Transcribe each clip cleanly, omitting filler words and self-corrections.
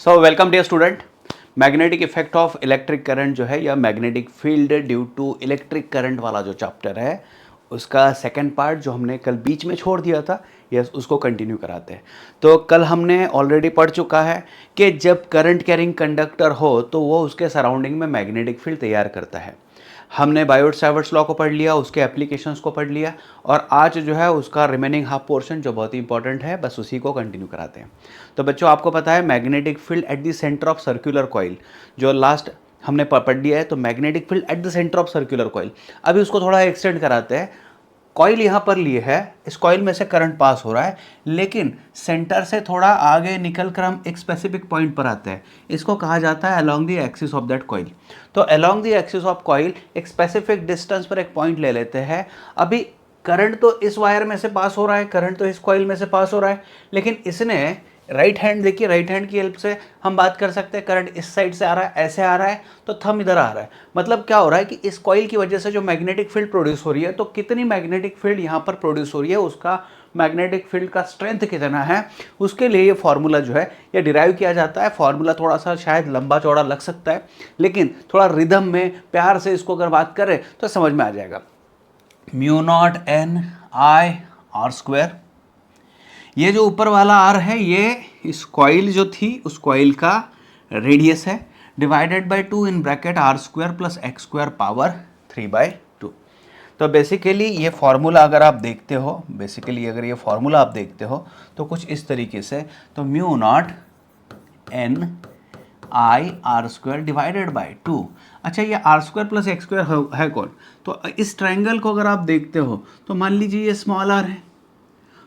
So welcome dear student. Magnetic effect of electric current जो है या magnetic field due to electric current वाला जो चैप्टर है उसका सेकंड पार्ट जो हमने कल बीच में छोड़ दिया था, यस उसको कंटिन्यू कराते हैं। तो कल हमने ऑलरेडी पढ़ चुका है कि जब करंट कैरिंग कंडक्टर हो तो वो उसके सराउंडिंग में मैग्नेटिक फील्ड तैयार करता है। हमने बायोट-सावर्ट्स लॉ को पढ़ लिया, उसके एप्लीकेशंस को पढ़ लिया और आज जो है उसका रिमेनिंग हाफ पोर्शन जो बहुत ही इंपॉर्टेंट है, बस उसी को कंटिन्यू कराते हैं। तो बच्चों आपको पता है magnetic field at the centre of circular coil जो लास्ट हमने पढ़ लिया है। तो magnetic field at the centre of circular coil, अभी उसको थोड़ा एक्सटेंड कराते हैं। कॉइल यहाँ पर लिए है, इस कॉइल में से करंट पास हो रहा है, लेकिन सेंटर से थोड़ा आगे निकल कर हम एक स्पेसिफिक पॉइंट पर आते हैं। इसको कहा जाता है along the axis of that coil. तो along the axis of coil एक स्पेसिफिक डिस्टेंस पर एक पॉइंट ले लेते हैं। अभी करंट तो इस वायर में से पास हो रहा है, करंट तो इस कॉइल में से पास हो रहा है, लेकिन इसने राइट हैंड देखिए, राइट हैंड की हेल्प से हम बात कर सकते हैं करंट इस साइड से आ रहा है, ऐसे आ रहा है, तो थंब इधर आ रहा है। मतलब क्या हो रहा है कि इस कॉइल की वजह से जो मैग्नेटिक फील्ड प्रोड्यूस हो रही है, तो कितनी मैग्नेटिक फील्ड यहाँ पर प्रोड्यूस हो रही है, उसका मैग्नेटिक फील्ड का स्ट्रेंथ कितना है, उसके लिए ये फॉर्मूला जो है ये डिराइव किया जाता है। फॉर्मूला थोड़ा सा शायद लंबा चौड़ा लग सकता है, लेकिन थोड़ा रिदम में प्यार से इसको अगर बात करें तो समझ में आ जाएगा। Mu naught N I are square, ये जो ऊपर वाला आर है ये इस कॉइल जो थी उस कॉइल का रेडियस है, divided by 2 in bracket r square plus x square power 3/2। तो बेसिकली ये फार्मूला अगर आप देखते हो, अगर ये फार्मूला आप देखते हो तो कुछ इस तरीके से, तो mu naught N I are square divided by 2। अच्छा, ये r square plus x square है कौन? तो इस ट्रायंगल को अगर आप देखते हो तो मान लीजिए ये स्मॉल आर है,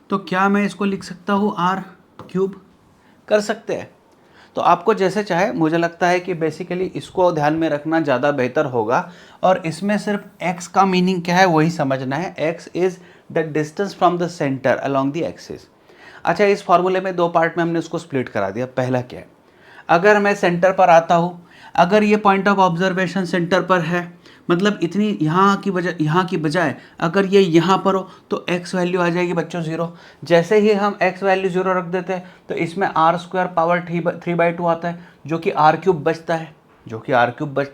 तो क्या मैं इसको लिख सकता हूँ आर क्यूब? कर सकते हैं। तो आपको जैसे चाहे, मुझे लगता है कि बेसिकली इसको ध्यान में रखना ज़्यादा बेहतर होगा। और इसमें सिर्फ x का मीनिंग क्या है वही समझना है। x is the distance from the centre along the axis. अच्छा, इस फॉर्मूले में दो पार्ट में हमने इसको स्प्लिट करा दिया। पहला क्या है, अगर मैं सेंटर पर आता हूँ, अगर ये पॉइंट ऑफ ऑब्जर्वेशन सेंटर पर है, मतलब इतनी यहाँ की बजाय अगर ये यहाँ पर हो तो x वैल्यू आ जाएगी बच्चों 0। जैसे ही हम x वैल्यू 0 रख देते हैं तो इसमें आर स्क्वायर पावर 3/2 आता है, जो कि आर क्यूब बचता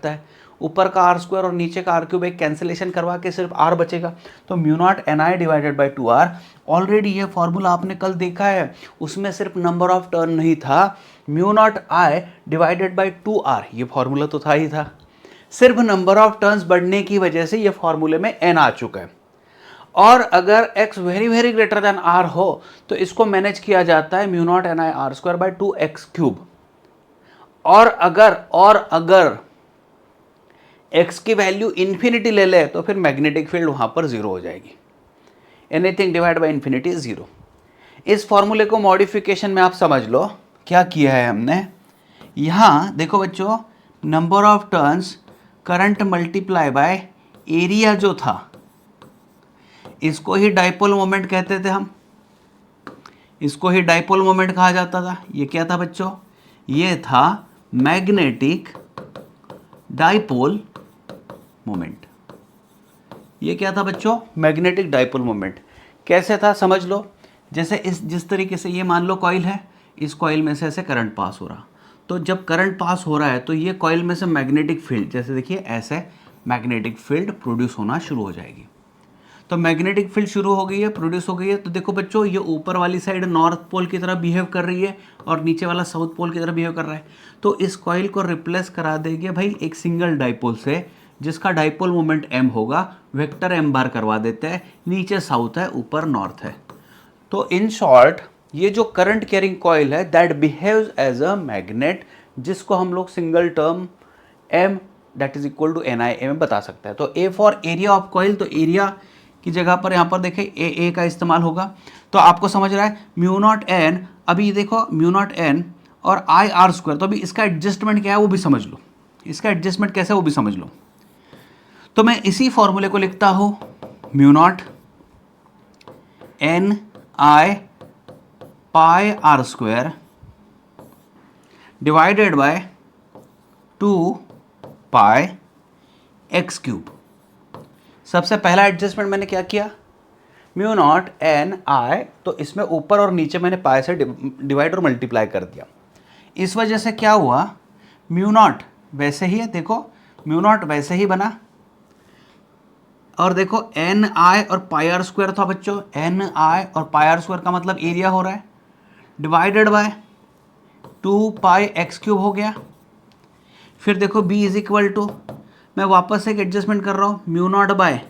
है। ऊपर का आर स्क्वायर और नीचे का आर क्यूब एक कैंसिलेशन करवा के सिर्फ आर बचेगा। तो mu naught N I divided by 2r। Already ये फॉर्मूला आपने कल देखा है, उसमें सिर्फ नंबर ऑफ टर्न नहीं था, mu naught I divided by 2r, ये फॉर्मूला तो था ही था। सिर्फ नंबर ऑफ टर्न्स बढ़ने की वजह से ये फॉर्मूले में n आ चुका है। और अगर x very very greater then r हो तो इसको मैनेज किया जाता है mu naught N I are square by 2x cube. और अगर x की वैल्यू इन्फिनिटी ले ले तो फिर मैग्नेटिक फील्ड वहां पर 0 हो जाएगी। Anything divide by infinity 0। इस फॉर्मूले को मॉडिफिकेशन में आप समझ लो क्या किया है हमने। यहां देखो बच्चों, number of turns current multiply by area जो था, इसको ही डाइपोल मोमेंट कहते थे हम, इसको ही डाइपोल मोमेंट कहा जाता था। ये क्या था बच्चों? ये था मैग्नेटिक डाइपोल मोमेंट। ये क्या था बच्चों? Magnetic dipole moment. कैसे था समझ लो। जैसे जिस तरीके से ये मान लो कॉइल है, इस कॉइल में से ऐसे करंट पास हो रहा, तो जब करंट पास हो रहा है तो ये कॉइल में से मैग्नेटिक फील्ड, जैसे देखिए ऐसे मैग्नेटिक फील्ड प्रोड्यूस होना शुरू हो जाएगी। तो मैग्नेटिक फील्ड शुरू हो गई है, प्रोड्यूस हो गई है। तो देखो बच्चों, ये ऊपर वाली साइड नॉर्थ पोल की तरह बिहेव कर रही है और नीचे वाला साउथ पोल की तरह बिहेव कर रहा है। तो इस कॉइल को रिप्लेस करा देंगे भाई एक सिंगल डाइपोल से, जिसका डाइपोल मोमेंट m होगा, वेक्टर m बार करवा देते हैं। नीचे साउथ है, ऊपर नॉर्थ है। तो इन शॉर्ट ये जो करंट कैरिंग कॉइल है that behaves as a magnet, जिसको हम लोग single term m that is equal to N I में बता सकते हैं। तो a for area of coil, तो एरिया की जगह पर यहाँ पर देखें ए का इस्तेमाल होगा। तो आपको समझ रहा है म्यू नॉट एन, अभी ये देखो म्यू नॉट एन और आई आर स्क्वायर, तो अभी इसका एडजस्टमेंट क्या है वो भी समझ लो। इसका एडजस्टमेंट कैसे है वो भी समझ लो। तो मैं इसी फॉर्मूले को लिखता हूँ mu naught N I pi are square divided by 2 pi x cube. सबसे पहला एडजस्टमेंट मैंने क्या किया, म्यू नॉट एन आई, तो इसमें ऊपर और नीचे मैंने पाई से डिवाइड और मल्टीप्लाई कर दिया। इस वजह से क्या हुआ, म्यू नॉट वैसे ही है, देखो म्यू नॉट वैसे ही बना, और देखो एन आई और पाई आर स्क्वायर था बच्चों, एन आई और पाई आर स्क्वायर का मतलब एरिया हो रहा है, divided by 2 pi x cube हो गया। फिर देखो b इज इक्वल टू, मैं वापस एक एडजस्टमेंट कर रहा हूँ, म्यू नॉट बाय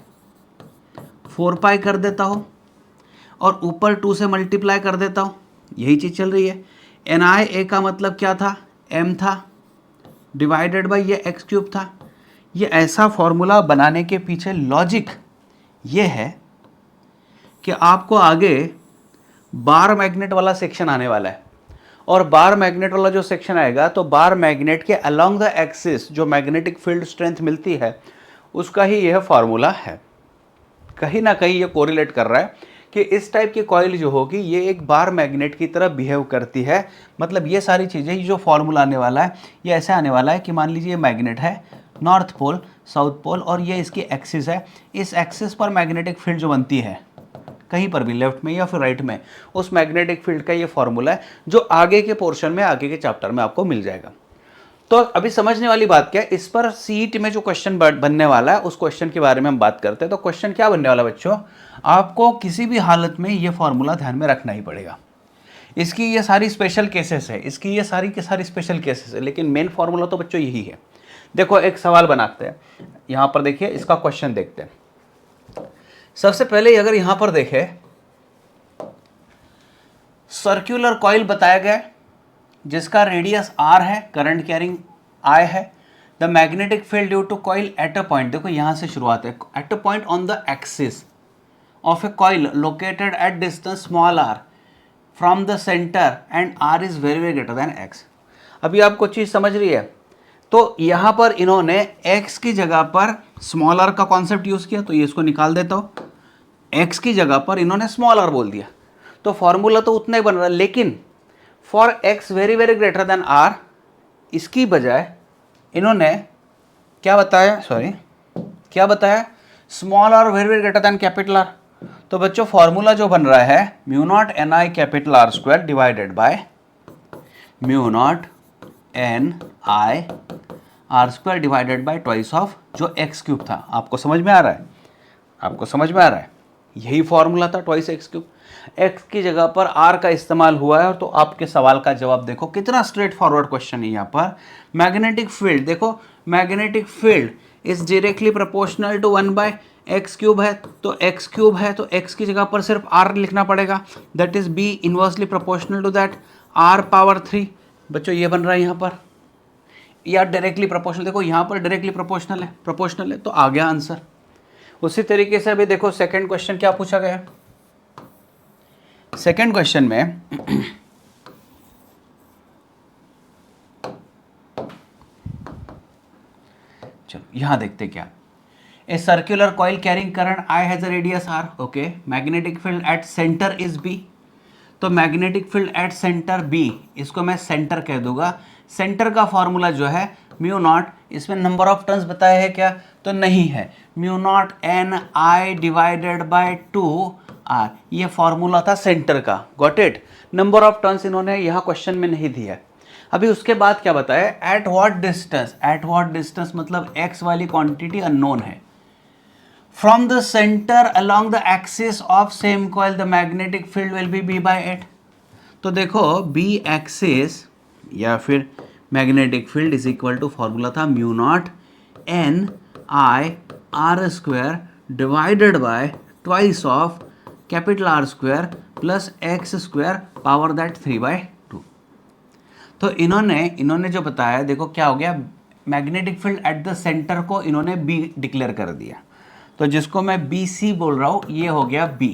4 पाई कर देता हूँ और ऊपर 2 से मल्टीप्लाई कर देता हूँ, यही चीज़ चल रही है। एन आई ए का मतलब क्या था, m था, डिवाइडेड बाय ये एक्स क्यूब था। ये ऐसा फॉर्मूला बनाने के पीछे लॉजिक ये है कि आपको आगे बार मैग्नेट वाला सेक्शन आने वाला है, और बार मैग्नेट वाला जो सेक्शन आएगा तो बार मैग्नेट के अलोंग द एक्सिस जो मैग्नेटिक फील्ड स्ट्रेंथ मिलती है उसका ही यह फॉर्मूला है। कहीं ना कहीं ये कोरिलेट कर रहा है कि इस टाइप की कॉइल जो होगी ये एक बार मैग्नेट की तरह बिहेव करती है। मतलब ये सारी चीज़ें, ये जो फॉर्मूला आने वाला है ये ऐसे आने वाला है कि मान लीजिए ये मैग्नेट है, नॉर्थ पोल साउथ पोल, और ये इसकी एक्सिस है, इस एक्सिस पर मैग्नेटिक फील्ड जो बनती है कहीं पर भी लेफ्ट में या फिर राइट में, उस मैग्नेटिक फील्ड का ये फॉर्मूला है जो आगे के पोर्शन में, आगे के चैप्टर में आपको मिल जाएगा। तो अभी समझने वाली बात क्या है, इस पर सीट में जो क्वेश्चन बनने वाला है उस क्वेश्चन के बारे में हम बात करते हैं। तो क्वेश्चन क्या बनने वाला बच्चों, आपको किसी भी हालत में ये फॉर्मूला ध्यान में रखना ही पड़ेगा। इसकी ये सारी स्पेशल केसेस है, इसकी ये सारी के सारी स्पेशल केसेस है, लेकिन मेन फॉर्मूला तो बच्चों यही है। देखो एक सवाल बनाते हैं, यहाँ पर देखिए इसका क्वेश्चन देखते हैं। सबसे पहले अगर यहां पर देखें, सर्कुलर कॉइल बताया गया है जिसका रेडियस r है, करंट कैरिंग I है, the magnetic field due to coil at a point, देखो यहां से शुरुआत है, at a point on the axis of a coil located at distance small r from the centre and r is very very greater than x। अभी आपको चीज समझ रही है, तो यहां पर इन्होंने x की जगह पर स्मॉल r का कॉन्सेप्ट यूज किया, तो ये इसको निकाल देता हूं, x की जगह पर इन्होंने स्मॉल r बोल दिया, तो फॉर्मूला तो उतना ही बन रहा है, लेकिन for x very very greater then r इसकी बजाय इन्होंने क्या बताया, क्या बताया, small r very very greater then capital R। तो बच्चों फॉर्मूला जो बन रहा है mu naught N I capital R square divided by mu naught N I R square divided by twice of जो एक्स क्यूब था। आपको समझ में आ रहा है, आपको समझ में आ रहा है, यही फॉर्मूला था ट्वाइस एक्स क्यूब, एक्स की जगह पर आर का इस्तेमाल हुआ है। तो आपके सवाल का जवाब देखो कितना स्ट्रेट फॉरवर्ड क्वेश्चन है। यहाँ पर मैग्नेटिक फील्ड देखो, magnetic field is directly proportional to 1 by x cube है, तो एक्स क्यूब है तो एक्स की जगह पर सिर्फ आर लिखना पड़ेगा, that is B inversely proportional to that r power 3। बच्चों ये बन रहा है यहाँ पर, या डायरेक्टली प्रोपोर्शनल, देखो यहाँ पर डायरेक्टली प्रोपोर्शनल है तो आ गया आंसर। उसी तरीके से अभी देखो सेकंड क्वेश्चन क्या पूछा गया है। सेकंड क्वेश्चन में चलो यहां देखते क्या, a circular coil carrying current I has a radius R, okay, magnetic field at centre is B, तो magnetic field at centre B, इसको मैं सेंटर कह दूंगा। सेंटर का फॉर्मूला जो है म्यू नॉट, इसमें नंबर ऑफ टर्न्स बताया है क्या, तो नहीं है, mu naught N I divided by 2r, ये फॉर्मूला था सेंटर का, got it. Number of turns इन्होंने यहाँ क्वेश्चन में नहीं दिया। अभी उसके बाद क्या बताया, एट व्हाट डिस्टेंस मतलब x वाली क्वांटिटी अननोन है, from the centre along the axis of same coil the magnetic field will be b by 8। तो देखो b एक्सिस या फिर magnetic field is equal to formula था mu naught N I are square divided by twice of capital R square plus x square power that 3/2। तो इन्होंने जो बताया, देखो क्या हो गया, magnetic field at the centre को इन्होंने B डिक्लेयर कर दिया, तो जिसको मैं BC बोल रहा हूँ ये हो गया B,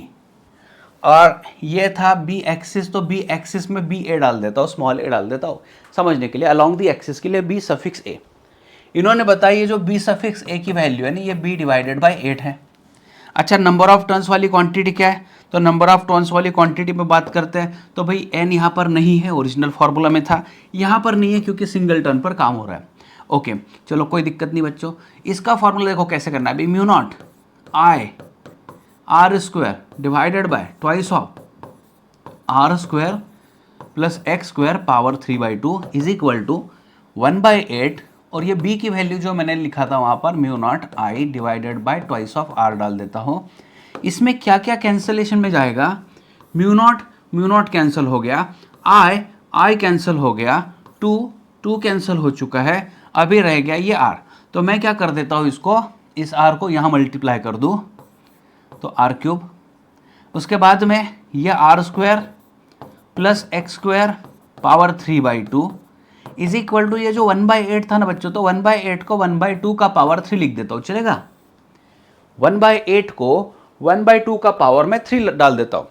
और ये था B एक्सिस, तो B एक्सिस में B A डाल देता हूँ, स्मॉल a डाल देता हूँ समझने के लिए, अलोंग द एक्सिस के लिए B सफिक्स A। इन्होंने बताया ये जो B सफिक्स A की वैल्यू है ना, ये B डिवाइडेड बाय 8 है। अच्छा, नंबर ऑफ टर्न्स वाली क्वांटिटी क्या है, तो नंबर ऑफ टर्न्स वाली क्वांटिटी में बात करते हैं, तो भाई n यहाँ पर नहीं है, ओरिजिनल फार्मूला में था, यहाँ पर नहीं है क्योंकि सिंगल टर्न पर काम हो रहा है। ओके चलो कोई दिक्कत नहीं बच्चों, इसका फार्मूला देखो कैसे करना है, अभी mu naught I are square divided by twice of r square plus x square power 3/2 is equal to 1/8, और ये b की वैल्यू जो मैंने लिखा था वहाँ पर mu naught I divided by twice of r डाल देता हूँ। इसमें क्या क्या कैंसलेशन में जाएगा, म्यू नॉट कैंसिल हो गया, आई कैंसिल हो गया, टू कैंसिल हो चुका है, अभी रह गया ये r। तो मैं क्या कर देता हूँ, इसको इस r को यहाँ मल्टीप्लाई कर दूँ तो r3, उसके बाद में ये r square plus x square power 3/2 is equal to ये जो 1/8 था ना बच्चों, तो 1/8 को 1/2 का पावर 3 लिख देता हूँ, चलेगा। 1/8 को 1/2 का पावर में 3 डाल देता हूँ,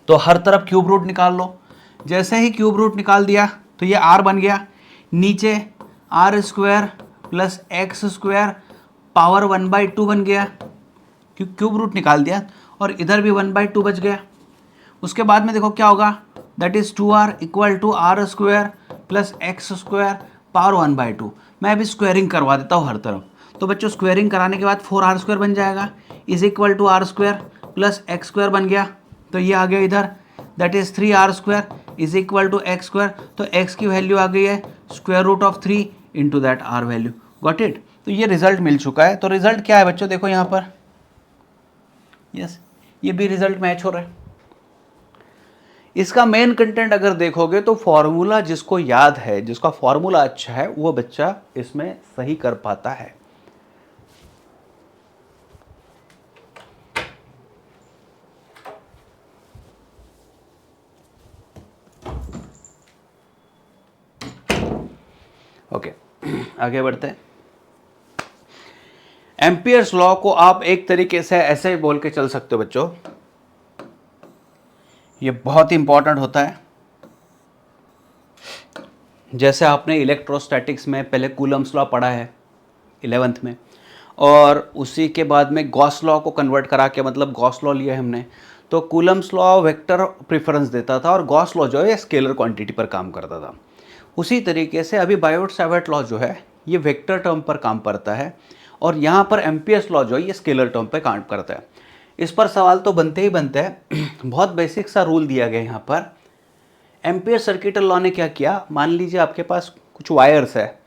तो हर तरफ क्यूब रूट निकाल लो। जैसे ही क्यूब रूट निकाल दिया तो ये r बन गया, नीचे r square plus x square power 1/2 बन गया, क्यूब रूट निकाल दिया, और इधर भी 1/2 बच गया। उसके बाद में देखो क्या होगा, that is 2r equal to r square plus x square power 1/2। मैं अभी स्क्वायरिंग करवा देता हूँ हर तरफ। तो बच्चों स्क्वायरिंग कराने के बाद 4r स्क्वायर बन जाएगा, is equal to r square plus x square बन गया, तो ये आ गया इधर, that is 3r square is equal to x square. तो x की वैल्यू आ गई है square root of 3 into that r value, got it. तो ये रिजल्ट मिल चुका है। तो रिजल्ट क्या है बच्चों, देखो यहाँ पर, यस ये भी रिजल्ट मैच हो रहा है। इसका मेन कंटेंट अगर देखोगे तो फॉर्मूला जिसको याद है, जिसका फॉर्मूला अच्छा है, वो बच्चा इसमें सही कर पाता है। ओके आगे बढ़ते हैं। एम्पियर्स लॉ को आप एक तरीके से ऐसे बोल के चल सकते हो बच्चों, ये बहुत इंपॉर्टेंट होता है। जैसे आपने इलेक्ट्रोस्टैटिक्स में पहले कूलम्स लॉ पढ़ा है 11th में, और उसी के बाद में गॉस लॉ को कन्वर्ट करा के, मतलब गॉस लॉ लिया है हमने, तो कूलम्स लॉ वेक्टर प्रेफरेंस देता था और गॉस लॉ जो है स्केलर क्वांटिटी पर काम करता था। उसी तरीके से अभी बायोट-सावर्ट लॉ जो है ये वेक्टर टर्म पर काम करता है, और यहाँ पर एम्पियर्स लॉ जो है ये स्केलर टर्म पर काम करता है। इस पर सवाल तो बनते ही बनते हैं। बहुत बेसिक सा रूल दिया गया यहाँ पर। एम्पियर सर्किटल लॉ ने क्या किया, मान लीजिए आपके पास कुछ वायर्स है,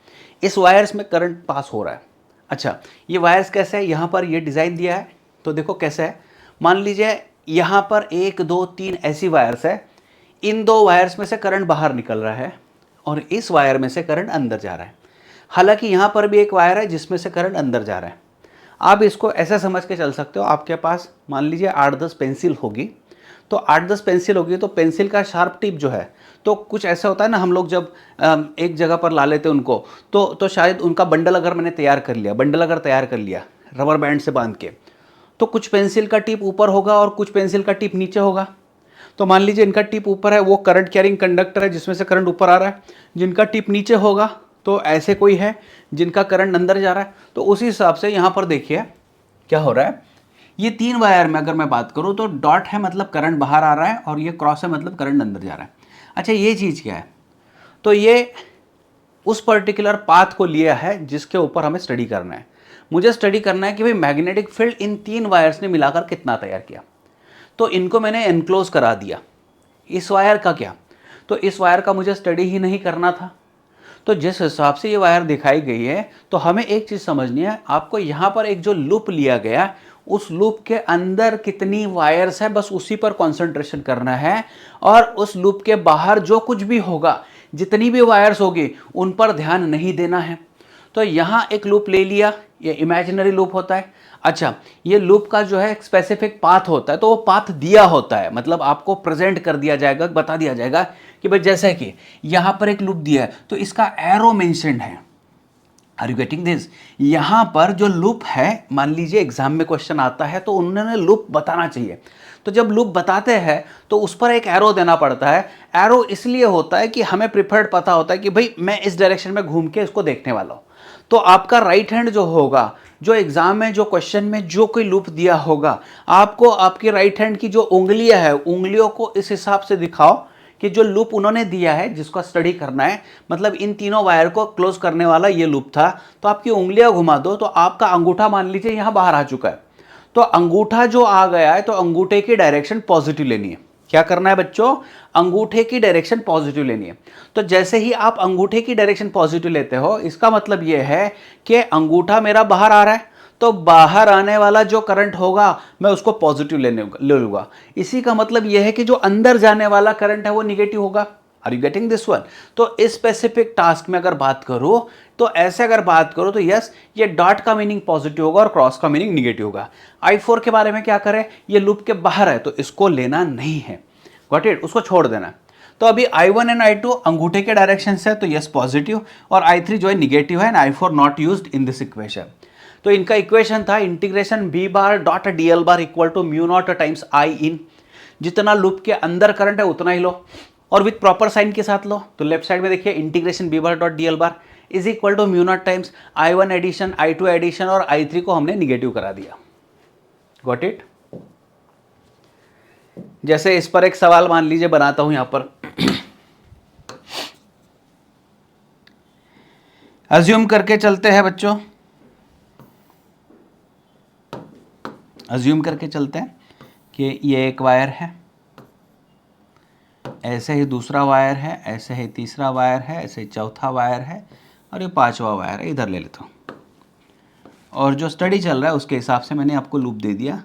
इस वायर्स में करंट पास हो रहा है। अच्छा ये वायर्स कैसे है, यहाँ पर ये डिज़ाइन दिया है, तो देखो कैसे है। मान लीजिए यहाँ पर 1 2 3 ऐसी वायर्स है, इन दो वायर्स में से करंट बाहर निकल रहा है और इस वायर में से करंट अंदर जा रहा है। हालांकि यहाँ पर भी एक वायर है जिसमें से करंट अंदर जा रहा है। आप इसको ऐसा समझ के चल सकते हो, आपके पास मान लीजिए 8-10 पेंसिल होगी, तो 8-10 पेंसिल होगी, तो पेंसिल का शार्प टिप जो है, तो कुछ ऐसा होता है ना, हम लोग जब एक जगह पर ला लेते हैं उनको, तो शायद उनका बंडल अगर मैंने तैयार कर लिया रबर बैंड से बांध के, तो कुछ पेंसिल का टिप ऊपर होगा और कुछ पेंसिल का टिप नीचे होगा। तो मान लीजिए इनका टिप ऊपर है, वो करंट कैरिंग कंडक्टर है जिसमें से करंट ऊपर आ रहा है। जिनका टिप नीचे होगा तो ऐसे कोई है जिनका करंट अंदर जा रहा है। तो उसी हिसाब से यहाँ पर देखिए क्या हो रहा है, ये 3 वायर में अगर मैं बात करूँ तो डॉट है मतलब करंट बाहर आ रहा है, और ये क्रॉस है मतलब करंट अंदर जा रहा है। अच्छा ये चीज़ क्या है, तो ये उस पर्टिकुलर पाथ को लिया है जिसके ऊपर हमें स्टडी करना है। मुझे स्टडी करना है कि भाई मैग्नेटिक फील्ड इन 3 वायर्स ने मिलाकर कितना तैयार किया। तो इनको मैंने एनक्लोज करा दिया। इस वायर का क्या, तो इस वायर का मुझे स्टडी ही नहीं करना था। तो जिस हिसाब से ये वायर दिखाई गई है, तो हमें एक चीज़ समझनी है, आपको यहाँ पर एक जो लूप लिया गया, उस लूप के अंदर कितनी वायर्स है बस उसी पर कंसंट्रेशन करना है, और उस लूप के बाहर जो कुछ भी होगा, जितनी भी वायर्स होगी, उन पर ध्यान नहीं देना है। तो यहाँ एक लूप ले लिया, ये इमेजिनरी लूप होता है। अच्छा ये लूप का जो है एक स्पेसिफिक पाथ होता है, तो वो पाथ दिया होता है, मतलब आपको प्रेजेंट कर दिया जाएगा, बता दिया जाएगा कि भाई जैसे कि यहाँ पर एक लूप दिया है तो इसका एरो मेंशन्ड है। Are you getting this? यहाँ पर जो लूप है, मान लीजिए एग्जाम में क्वेश्चन आता है तो उन्होंने लूप बताना चाहिए। तो जब लूप बताते हैं तो उस पर एक एरो देना पड़ता है। एरो इसलिए होता है कि हमें प्रिफर्ड पता होता है कि भाई मैं इस डायरेक्शन में घूम के इसको देखने वाला हूँ। तो आपका राइट हैंड जो होगा, जो एग्जाम में जो क्वेश्चन में जो कोई लूप दिया होगा, आपको आपकी राइट हैंड की जो उंगलियां है, उंगलियों को इस हिसाब से दिखाओ कि जो लूप उन्होंने दिया है जिसको स्टडी करना है, मतलब इन तीनों वायर को क्लोज करने वाला ये लूप था, तो आपकी उंगलियां घुमा दो, तो आपका अंगूठा मान लीजिए यहाँ बाहर आ चुका है। तो अंगूठा जो आ गया है, तो अंगूठे की डायरेक्शन पॉजिटिव लेनी है। क्या करना है बच्चों, अंगूठे की डायरेक्शन पॉजिटिव लेनी है। तो जैसे ही आप अंगूठे की डायरेक्शन पॉजिटिव लेते हो, इसका मतलब यह है कि अंगूठा मेरा बाहर आ रहा है, तो बाहर आने वाला जो करंट होगा मैं उसको पॉजिटिव ले लूंगा। इसी का मतलब यह है कि जो अंदर जाने वाला करंट है वो निगेटिव होगा। Are you getting this one? तो इस स्पेसिफिक टास्क में अगर बात करूं, तो ऐसे अगर बात करूं तो यस, ये डॉट का मीनिंग पॉजिटिव होगा और क्रॉस का मीनिंग निगेटिव होगा। I4 के बारे में क्या करें, ये लूप के बाहर है तो इसको लेना नहीं है, गॉट इट, उसको छोड़ देना। तो अभी I1 एंड I2 अंगूठे के डायरेक्शन से, तो यस पॉजिटिव, और I3 जो है निगेटिव है, and I4 not used in this equation. तो इनका इक्वेशन था integration b bar dot dl bar equal to mu naught times I in, जितना लूप के अंदर करंट है उतना ही लो, और विथ प्रॉपर साइन के साथ लो। तो लेफ्ट साइड में देखिए integration b bar dot dl bar is equal to mu naught times I1 addition, I2 addition, और I3 को हमने निगेटिव करा दिया, गॉट इट। जैसे इस पर एक सवाल मान लीजिए बनाता हूं यहां पर, अज्यूम करके चलते हैं बच्चों, अज्यूम करके चलते हैं कि ये एक वायर है, ऐसे ही दूसरा वायर है, ऐसे ही तीसरा वायर है, ऐसे ही चौथा वायर है, और ये पांचवा वायर है, इधर ले लेता हूँ। और जो स्टडी चल रहा है उसके हिसाब से मैंने आपको लूप दे दिया,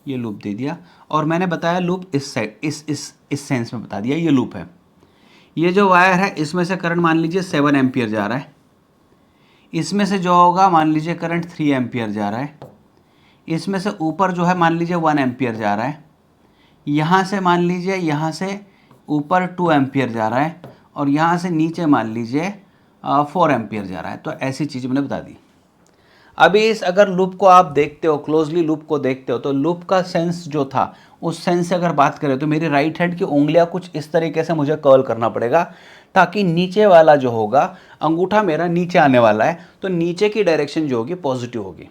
ये लूप दे दिया, और मैंने बताया लूप इस साइड, इस सेंस में बता दिया ये लूप है। ये जो वायर है इसमें से करंट मान लीजिए 7 एम्पियर जा रहा है, इसमें से जो होगा मान लीजिए करंट 3 एम्पियर जा रहा है, इसमें से ऊपर जो है मान लीजिए 1 एम्पियर जा रहा है, यहाँ से मान लीजिए यहाँ से ऊपर 2 एम्पियर जा रहा है, और यहाँ से नीचे मान लीजिए 4 एम्पियर जा रहा है। तो ऐसी चीज़ मैंने बता दी। अभी इस अगर लूप को आप देखते हो, क्लोजली लूप को देखते हो, तो लूप का सेंस जो था उस सेंस से अगर बात करें तो मेरी राइट हैंड की उंगलियां कुछ इस तरीके से मुझे कर्ल करना पड़ेगा, ताकि नीचे वाला जो होगा, अंगूठा मेरा नीचे आने वाला है, तो नीचे की डायरेक्शन जो होगी पॉजिटिव होगी।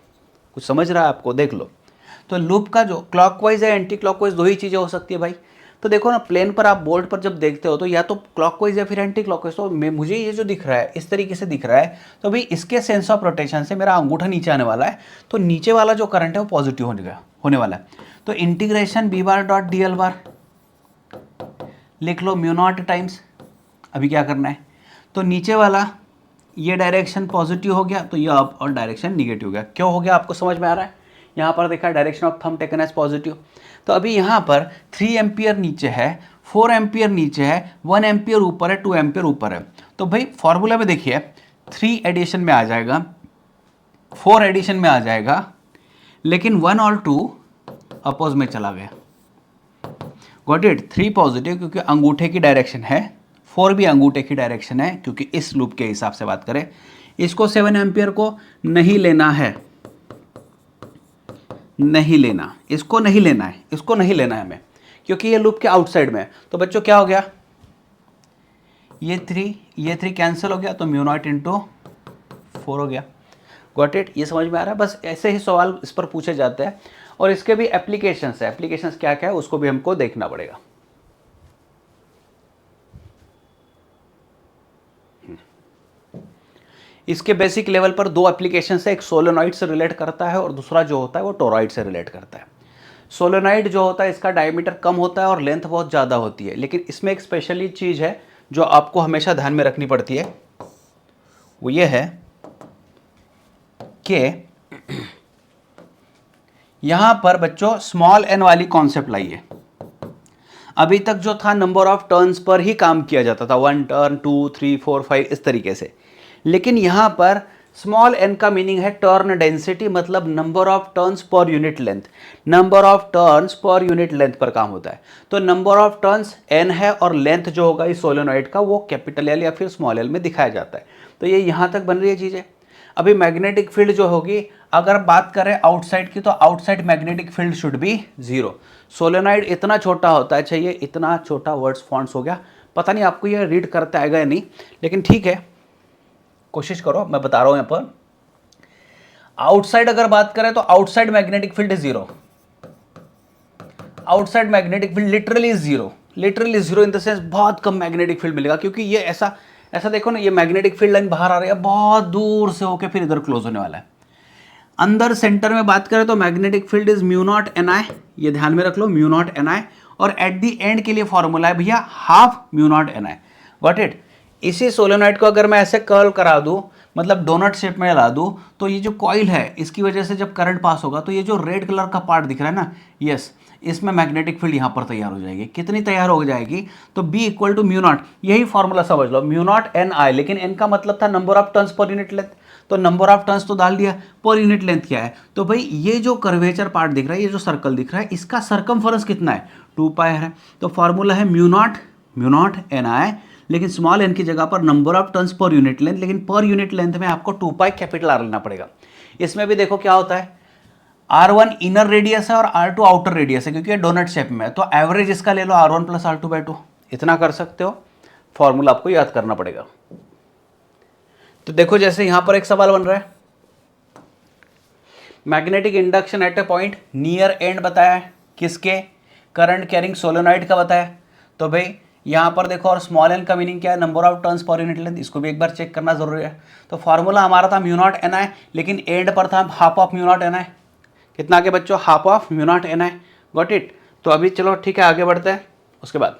कुछ समझ रहा है आपको, देख लो। तो लूप का जो क्लॉकवाइज है एंटी क्लॉकवाइज दो ही चीज़ें हो सकती है भाई। तो देखो ना, प्लेन पर आप बोर्ड पर जब देखते हो तो या तो क्लॉकवाइज या फिर एंटी क्लॉकवाइज। तो मुझे ये जो दिख रहा है इस तरीके से दिख रहा है, तो भाई इसके सेंस ऑफ रोटेशन से मेरा अंगूठा नीचे आने वाला है, तो नीचे वाला जो करंट है वो पॉजिटिव होने वाला है। तो integration b bar dot D L बार लिख लो म्यू नॉट टाइम्स, अभी क्या करना है, तो नीचे वाला ये डायरेक्शन पॉजिटिव हो गया, तो ये अप, और डायरेक्शन निगेटिव हो गया। क्यों हो गया आपको समझ में आ रहा है? यहाँ पर देखा direction of thumb taken as positive. तो अभी यहाँ पर 3 एम्पियर नीचे है, 4 एम्पियर नीचे है, 1 एम्पियर ऊपर है, 2 एम्पियर ऊपर है। तो भाई फॉर्मूला में देखिए 3 एडिशन में आ जाएगा, 4 एडिशन में आ जाएगा, लेकिन 1 और 2 अपोज में चला गया। Got it? 3 पॉजिटिव क्योंकि अंगूठे की डायरेक्शन है, 4 भी अंगूठे की डायरेक्शन है क्योंकि इस लूप के हिसाब से बात करें। इसको 7 एम्पियर को नहीं लेना है, नहीं लेना, इसको नहीं लेना है, इसको नहीं लेना है हमें, क्योंकि ये लूप के आउटसाइड में है। तो बच्चों क्या हो गया, ये 3 कैंसिल हो गया, तो म्यू नॉट इंटू 4 हो गया। Got it? ये समझ में आ रहा है? बस ऐसे ही सवाल इस पर पूछे जाते हैं, और इसके भी एप्लीकेशंस है। एप्लीकेशंस क्या क्या है उसको भी हमको देखना पड़ेगा। इसके बेसिक लेवल पर 2 एप्लीकेशन है, एक सोलेनॉइड से रिलेट करता है और दूसरा जो होता है वो टोरॉइड से रिलेट करता है। सोलेनॉइड जो होता है इसका डायमीटर कम होता है और लेंथ बहुत ज़्यादा होती है, लेकिन इसमें एक स्पेशली चीज़ है जो आपको हमेशा ध्यान में रखनी पड़ती है, वो ये है कि यहाँ पर बच्चों स्मॉल एन वाली कॉन्सेप्ट लाइए। अभी तक जो था नंबर ऑफ टर्न्स पर ही काम किया जाता था, 1 टर्न, 2, 3, 4, 5 इस तरीके से, लेकिन यहाँ पर स्मॉल एन का मीनिंग है टर्न डेंसिटी, मतलब number of turns per unit length. Number of turns per unit length पर काम होता है। तो नंबर ऑफ टर्न्स एन है और लेंथ जो होगा इस सोलेनॉइड का वो कैपिटल एल या फिर स्मॉल एल में दिखाया जाता है। तो ये यहाँ तक बन रही है चीज़ें। अभी मैग्नेटिक फील्ड जो होगी, अगर बात करें आउटसाइड की, तो outside magnetic field should be 0। Solenoid इतना छोटा होता है, चाहिए इतना छोटा वर्ड्स फॉन्ट्स हो गया, पता नहीं आपको ये रीड करते आएगा या नहीं, लेकिन ठीक है कोशिश करो, मैं बता रहा हूं यहां पर। आउटसाइड अगर बात करें तो outside magnetic field is 0। Outside magnetic field literally is 0, literally 0 in the sense बहुत कम मैग्नेटिक फील्ड मिलेगा, क्योंकि ये ऐसा देखो ना, ये मैग्नेटिक फील्ड लाइन बाहर आ रही है, बहुत दूर से होकर फिर इधर क्लोज होने वाला है। अंदर सेंटर में बात करें तो magnetic field is mu naught N I, ये ध्यान में रख लो, म्यू नॉट एन आई, और एट दी एंड के लिए फॉर्मूला है भैया half mu naught N I. Got it. इसी सोलेनॉइड को अगर मैं ऐसे कर्ल करा दूं, मतलब डोनट शेप में ला दूं, तो ये जो कॉइल है इसकी वजह से जब करंट पास होगा तो ये जो रेड कलर का पार्ट दिख रहा है ना, यस, इसमें मैग्नेटिक फील्ड यहाँ पर तैयार हो जाएगी। कितनी तैयार हो जाएगी? तो B equal to mu naught, यही फॉर्मूला समझ लो, म्यू नॉट एन आई, लेकिन एन का मतलब था number of turns per unit length, तो नंबर ऑफ टर्न्स तो डाल दिया, पर यूनिट लेंथ क्या है? तो भाई ये जो कर्वेचर पार्ट दिख रहा है, ये जो सर्कल दिख रहा है, इसका सर्कमफरेंस कितना है? 2 पाई है। तो फॉर्मूला है म्यू नॉट एन आई, लेकिन स्मॉल एन की जगह पर number of turns per unit length, लेकिन पर यूनिट लेंथ में आपको 2 पाई कैपिटल आर लेना पड़ेगा। इसमें भी देखो क्या होता है, R1 इनर रेडियस है और R2 आउटर रेडियस है, क्योंकि ये डोनट शेप में है, तो एवरेज इसका ले लो R1 प्लस R2/2, इतना कर सकते हो। फॉर्मूला आपको याद करना पड़ेगा। तो देखो जैसे यहां पर एक सवाल बन रहा है, magnetic induction eight A point near and बताया है, किसके? करंट कैरिंग सोलेनॉइड का बताया। तो भाई यहां पर देखो, और स्मॉल एन का मीनिंग क्या है? Number of turns per unit length, इसको भी एक बार चेक करना जरूरी है। तो फॉर्मूला हमारा था म्यू नॉट एन आई, लेकिन एंड पर था half of mu naught N I. कितना आगे बच्चों? Half of mu naught N I. Got it. तो अभी चलो ठीक है, आगे बढ़ते हैं। उसके बाद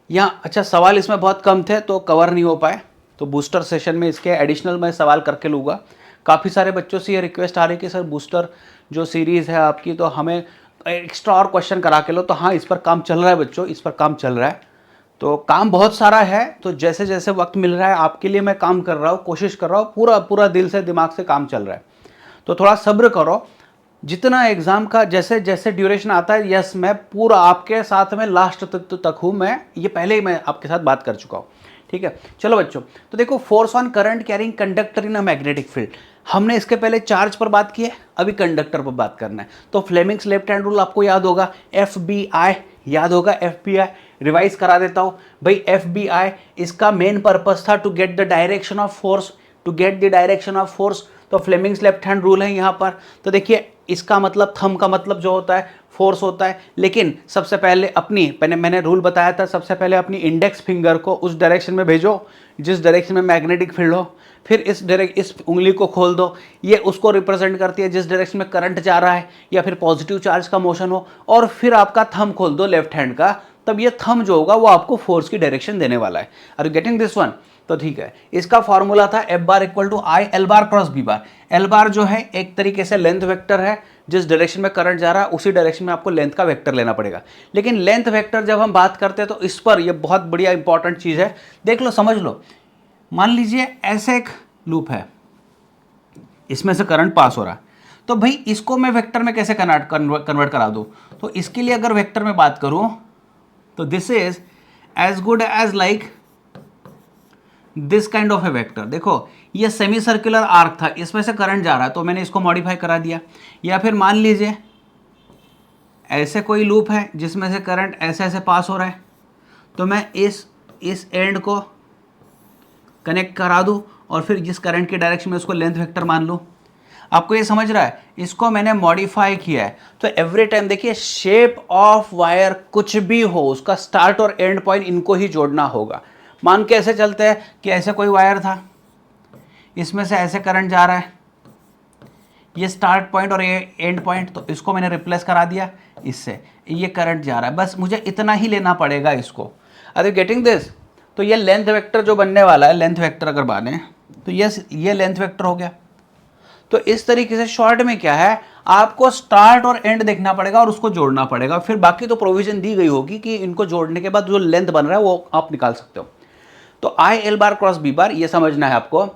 यहाँ अच्छा सवाल इसमें बहुत कम थे तो कवर नहीं हो पाए, तो बूस्टर सेशन में इसके एडिशनल मैं सवाल करके लूँगा। काफ़ी सारे बच्चों से ये रिक्वेस्ट आ रही है कि सर बूस्टर जो सीरीज़ है आपकी, तो हमें एक्स्ट्रा और क्वेश्चन करा के लो। तो हाँ, इस पर काम चल रहा है बच्चों, इस पर काम चल रहा है। तो काम बहुत सारा है, तो जैसे जैसे वक्त मिल रहा है आपके लिए मैं काम कर रहा हूँ, कोशिश कर रहा हूँ, पूरा पूरा दिल से दिमाग से काम चल रहा है। तो थोड़ा सब्र करो, जितना एग्ज़ाम का जैसे जैसे ड्यूरेशन आता है, यस मैं पूरा आपके साथ में लास्ट तक हूँ। मैं ये पहले ही मैं आपके साथ बात कर चुका हूँ, ठीक है। चलो बच्चों, तो देखो force on current carrying conductor in a magnetic field, हमने इसके पहले चार्ज पर बात की है, अभी कंडक्टर पर बात करना है। तो फ्लेमिंग्स लेफ्ट हैंड रूल आपको याद होगा, FBI याद होगा, FBI रिवाइज करा देता हूँ भाई। FBI इसका मेन पर्पस था to get the direction of force, to get the direction of force. तो फ्लेमिंग्स लेफ्ट हैंड रूल है यहाँ पर। तो देखिए इसका मतलब, थंब का मतलब जो होता है फोर्स होता है, लेकिन सबसे पहले अपनी मैंने रूल बताया था, सबसे पहले अपनी इंडेक्स फिंगर को उस डायरेक्शन में भेजो जिस डायरेक्शन में मैग्नेटिक फील्ड हो, फिर इस उंगली को खोल दो, ये उसको रिप्रेजेंट करती है जिस डायरेक्शन में करंट जा रहा है या फिर पॉजिटिव चार्ज का मोशन हो, और फिर आपका थंब खोल दो लेफ्ट हैंड का, तब ये थंब जो होगा वो आपको फोर्स की डायरेक्शन देने वाला है। Are you getting this one? तो ठीक है, इसका फॉर्मूला था F bar equal to I L bar cross B bar. L bar जो है एक तरीके से लेंथ वेक्टर है, जिस डायरेक्शन में करंट जा रहा है उसी डायरेक्शन में आपको लेंथ का वेक्टर लेना पड़ेगा। लेकिन लेंथ वेक्टर जब हम बात करते हैं तो इस पर यह बहुत बढ़िया इंपॉर्टेंट चीज़ है, देख लो समझ लो। मान लीजिए ऐसे एक लूप है, इसमें से करंट पास हो रहा है, तो भाई इसको मैं वेक्टर में कैसे कन्वर्ट करा दूँ? तो इसके लिए अगर वेक्टर में बात करूँ तो this is as good as like this kind of a vector. देखो ये सेमी सर्कुलर आर्क था, इसमें से करंट जा रहा है तो मैंने इसको मॉडिफाई करा दिया। या फिर मान लीजिए ऐसे कोई लूप है जिसमें से करंट ऐसे ऐसे पास हो रहा है, तो मैं इस एंड को कनेक्ट करा दूं और फिर जिस करंट की डायरेक्शन में उसको लेंथ वेक्टर मान लूं। आपको ये समझ रहा है? इसको मैंने मॉडिफाई किया है। तो एवरी टाइम देखिए शेप ऑफ वायर कुछ भी हो, उसका स्टार्ट और एंड पॉइंट इनको ही जोड़ना होगा। मान के ऐसे चलते हैं कि ऐसे कोई वायर था, इसमें से ऐसे करंट जा रहा है, ये स्टार्ट पॉइंट और ये एंड पॉइंट, तो इसको मैंने रिप्लेस करा दिया इससे, ये करंट जा रहा है, बस मुझे इतना ही लेना पड़ेगा इसको। Are you getting this? तो ये लेंथ वेक्टर जो बनने वाला है, लेंथ वेक्टर अगर बने तो ये लेंथ वेक्टर हो गया। तो इस तरीके से शॉर्ट में क्या है, आपको स्टार्ट और एंड देखना पड़ेगा और उसको जोड़ना पड़ेगा, फिर बाकी तो प्रोविजन दी गई होगी कि इनको जोड़ने के बाद जो लेंथ बन रहा है वो आप निकाल सकते हो। तो I L bar cross B बार ये समझना है आपको।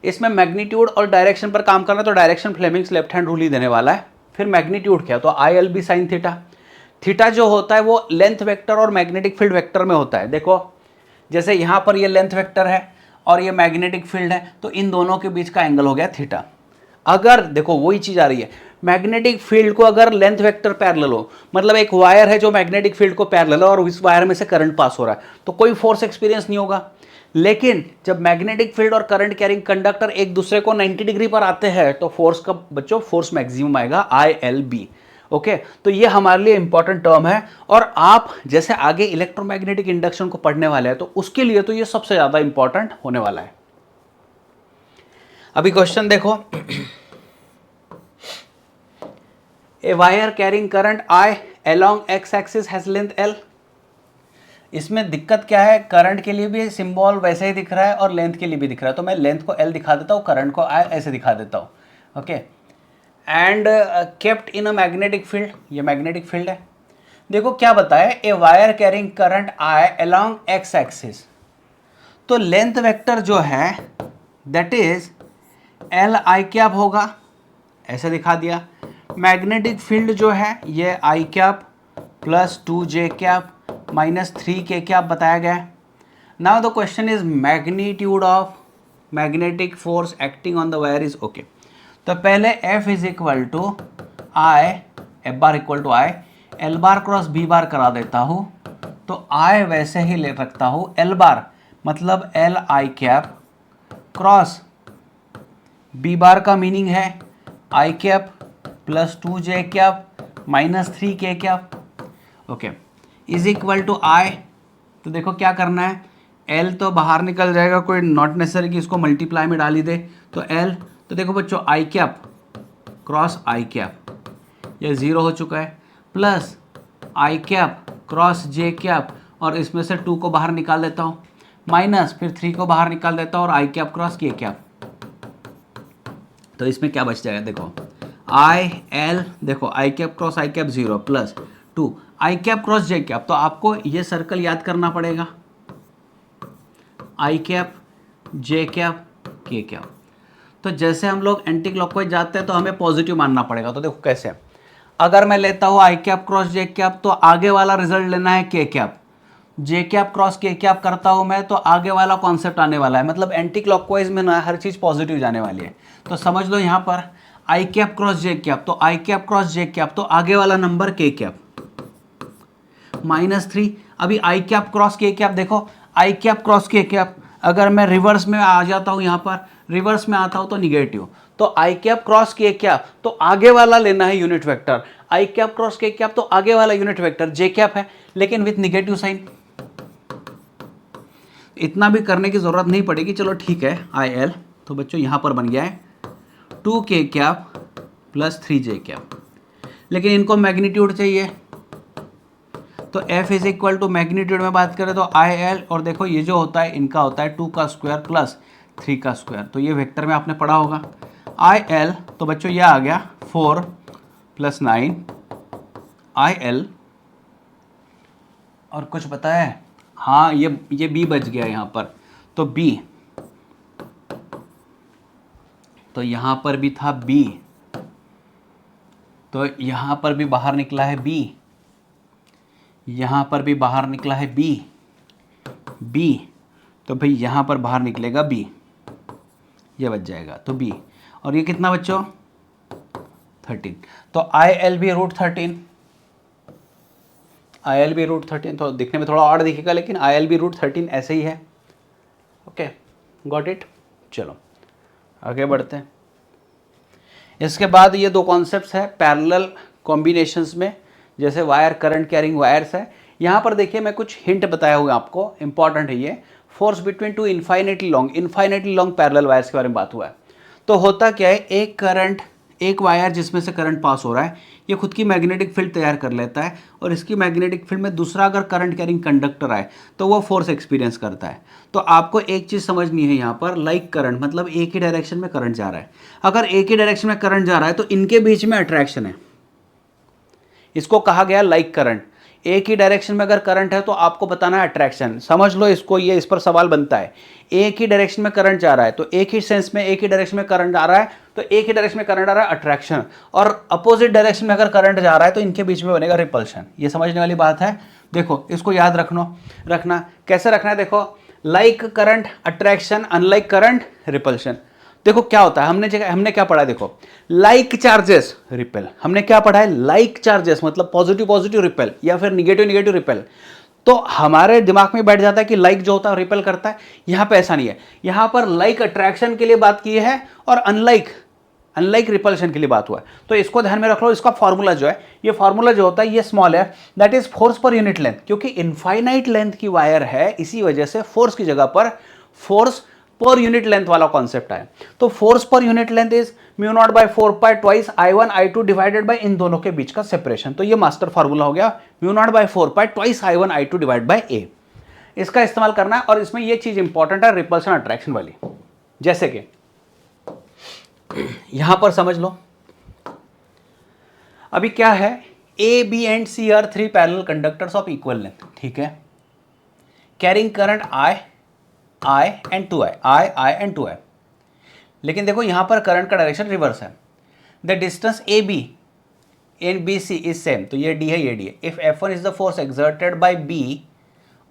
इसमें मैग्नीट्यूड और डायरेक्शन पर काम करना है, तो direction Fleming's left hand rule ही देने वाला है। फिर मैग्नीट्यूड क्या, तो ILB साइन थीटा। थीटा जो होता है वो लेंथ वेक्टर और मैग्नेटिक फील्ड वेक्टर में होता है। देखो जैसे यहाँ पर ये लेंथ वेक्टर है और ये मैग्नेटिक फील्ड है, तो इन दोनों के बीच का एंगल हो गया थीटा। अगर देखो वही चीज आ रही है, मैग्नेटिक फील्ड को अगर लेंथ वेक्टर पैरेलल हो, मतलब एक वायर है जो मैग्नेटिक फील्ड को पैरेलल है और इस वायर में से करंट पास हो रहा है, तो कोई फोर्स एक्सपीरियंस नहीं होगा। लेकिन जब मैग्नेटिक फील्ड और करंट कैरिंग कंडक्टर एक दूसरे को 90 डिग्री पर आते हैं तो फोर्स का बच्चों फोर्स मैक्सिमम आएगा ILB। ओके, तो ये हमारे लिए इंपॉर्टेंट टर्म है, और आप जैसे आगे इलेक्ट्रोमैग्नेटिक इंडक्शन को पढ़ने वाले हैं तो उसके लिए तो ये सबसे ज्यादा इंपॉर्टेंट होने वाला है। अभी क्वेश्चन देखो, a wire carrying current I along x axis has length l। इसमें दिक्कत क्या है, करंट के लिए भी सिंबल वैसे ही दिख रहा है और लेंथ के लिए भी दिख रहा है, तो मैं लेंथ को l दिखा देता हूँ, करंट को I ऐसे दिखा देता हूँ। Okay, and kept in a magnetic field, ये मैग्नेटिक फील्ड है। देखो क्या बताया, a wire carrying current I along x axis, तो लेंथ वेक्टर जो है that is L I cap होगा, ऐसे दिखा दिया। मैग्नेटिक फील्ड जो है ये I cap plus 2j cap minus 3k cap बताया गया है। Now the question is magnitude of magnetic force acting on the wire is okay. तो पहले F is equal to I, F bar equal to I, L bar cross B bar करा देता हूँ, तो I वैसे ही ले रखता हूँ, एल बार मतलब L I cap cross B bar का मीनिंग है I cap plus 2j cap minus 3k cap, okay, is equal to I. तो देखो क्या करना है, L तो बाहर निकल जाएगा, कोई नॉट नेसेसरी कि इसको मल्टीप्लाई में डाल ही दे, तो L, तो देखो बच्चों आई कैप क्रॉस आई कैप, ये 0 हो चुका है, प्लस आई कैप क्रॉस j कैप, और इसमें से 2 को बाहर निकाल देता हूँ, माइनस फिर 3 को बाहर निकाल देता हूँ और आई कैप क्रॉस k कैप। तो इसमें क्या बच जाएगा, देखो आई एल, देखो आई कैप क्रॉस आई कैप 0 प्लस 2 आई कैप क्रॉस जे कैप, तो आपको ये सर्कल याद करना पड़ेगा, आई कैप जे कैप के कैप। तो जैसे हम लोग एंटी क्लॉकवाइज जाते हैं तो हमें पॉजिटिव मानना पड़ेगा। तो देखो कैसे, अगर मैं लेता हूँ आई कैप क्रॉस जे कैप तो आगे वाला रिजल्ट लेना है के कैप, जे कैप क्रॉस के कैप करता हूँ मैं तो आगे वाला कॉन्सेप्ट आने वाला है, मतलब एंटी क्लॉकवाइज में ना हर चीज़ पॉजिटिव जाने वाली है। तो समझ लो यहाँ पर आई कैप क्रॉस जे कैप, तो आई कैप क्रॉस जे कैप तो आगे वाला नंबर के कैप माइनस 3। अभी आई कैप क्रॉस के कैप, देखो आई कैप क्रॉस के कैप अगर मैं रिवर्स में आ जाता हूँ, यहाँ पर रिवर्स में आता हूँ तो निगेटिव, तो आई कैप क्रॉस के कैप तो आगे वाला लेना है यूनिट वेक्टर, आई कैप क्रॉस के कैप तो आगे वाला यूनिट वेक्टर जे कैप है लेकिन विथ निगेटिव साइन। इतना भी करने की ज़रूरत नहीं पड़ेगी, चलो ठीक है आई एल, तो बच्चों यहाँ पर बन गया है 2k cap plus 3j cap, लेकिन इनको मैग्नीट्यूड चाहिए, तो F is equal to magnitude में बात करें तो आई एल, और देखो ये जो होता है इनका होता है 2 का स्क्वायर प्लस 3 का स्क्वायर, तो ये वेक्टर में आपने पढ़ा होगा आई एल, तो बच्चों ये आ गया 4 प्लस 9 आई एल, और कुछ बताया है, हाँ ये B बच गया यहाँ पर, तो B, तो यहाँ पर भी था B, तो यहाँ पर भी बाहर निकला है B, यहाँ पर भी बाहर निकला है B, तो भाई यहाँ पर बाहर निकलेगा B, ये बच जाएगा, तो B, और ये कितना बच्चों 13, तो आई एल भी √13, आई एल भी √13, तो दिखने में थोड़ा और दिखेगा लेकिन आई एल भी √13 ऐसे ही है। Okay, got it. चलो आगे बढ़ते हैं। इसके बाद ये दो कॉन्सेप्ट्स है पैरेलल कॉम्बिनेशंस में, जैसे वायर करंट कैरिंग वायर्स है। यहाँ पर देखिए मैं कुछ हिंट बताया हुआ आपको, इंपॉर्टेंट है ये, force between two infinitely long parallel wires के बारे में बात हुआ है। तो होता क्या है, एक करंट, एक वायर जिसमें से करंट पास हो रहा है, ये खुद की मैग्नेटिक फील्ड तैयार कर लेता है, और इसकी मैग्नेटिक फील्ड में दूसरा अगर करंट कैरिंग कंडक्टर आए तो वो फोर्स एक्सपीरियंस करता है। तो आपको एक चीज़ समझनी है यहाँ पर, लाइक करंट मतलब एक ही डायरेक्शन में करंट जा रहा है। अगर एक ही डायरेक्शन में करंट जा रहा है तो इनके बीच में अट्रैक्शन है, इसको कहा गया लाइक करंट। एक ही डायरेक्शन में अगर करंट है तो आपको बताना है अट्रैक्शन। समझ लो इसको, ये इस पर सवाल बनता है। एक ही डायरेक्शन में करंट जा रहा है तो एक ही सेंस में एक ही डायरेक्शन में करंट आ रहा है, तो एक ही डायरेक्शन में करंट आ रहा है अट्रैक्शन, और अपोजिट डायरेक्शन में अगर करंट जा रहा है तो इनके बीच में बनेगा रिपल्शन। ये समझने वाली बात है। देखो इसको याद रखना कैसे रखना है, देखो like current attraction, unlike current repulsion. देखो क्या होता है, हमने क्या पढ़ा है, देखो लाइक चार्जेस रिपेल, हमने क्या पढ़ा है, लाइक चार्जेस मतलब पॉजिटिव पॉजिटिव रिपेल या फिर निगेटिव निगेटिव रिपेल। तो हमारे दिमाग में बैठ जाता है कि लाइक जो होता है रिपेल करता है। यहाँ पे ऐसा नहीं है, यहाँ पर लाइक अट्रैक्शन के लिए बात की है और अनलाइक रिपल्शन के लिए बात हुआ है। तो इसको ध्यान में रख लो। इसका फॉर्मूला जो है, ये फॉर्मूला जो होता है ये स्मॉल है, that is force per unit length. क्योंकि इनफाइनाइट लेंथ की वायर है, इसी वजह से फोर्स की जगह पर फोर्स पर यूनिट लेंथ वाला कॉन्सेप्ट आया। तो force per unit length is mu naught by 4 pi twice I1 I2 divided by इन दोनों के बीच का सेपरेशन। तो ये मास्टर फार्मूला हो गया, mu naught by 4 pi twice I1 I2 divide by a. इसका इस्तेमाल करना है और इसमें ये चीज इंपॉर्टेंट है रिपल्शन अट्रैक्शन वाली। जैसे कि यहां पर समझ लो, अभी क्या है, A B and C are 3 parallel conductors of equal length, ठीक है, carrying current I and 2I, I and 2I। लेकिन देखो यहां पर करंट का डायरेक्शन रिवर्स है। The distance A B and B C is same, तो ये डी है ये डी है। If F1 is the force exerted by B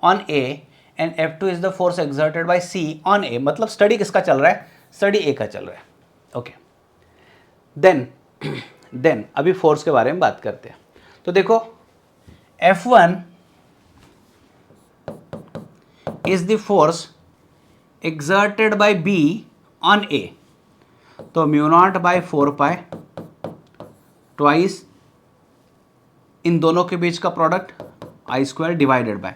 on A and F2 is the force exerted by C on ए, मतलब study किसका चल रहा है, स्टडी ए का चल रहा है। ओके, देन अभी फोर्स के बारे में बात करते हैं। तो देखो F1 is the force exerted by B on A, तो mu naught by 4 pi twice इन दोनों के बीच का product I square divided by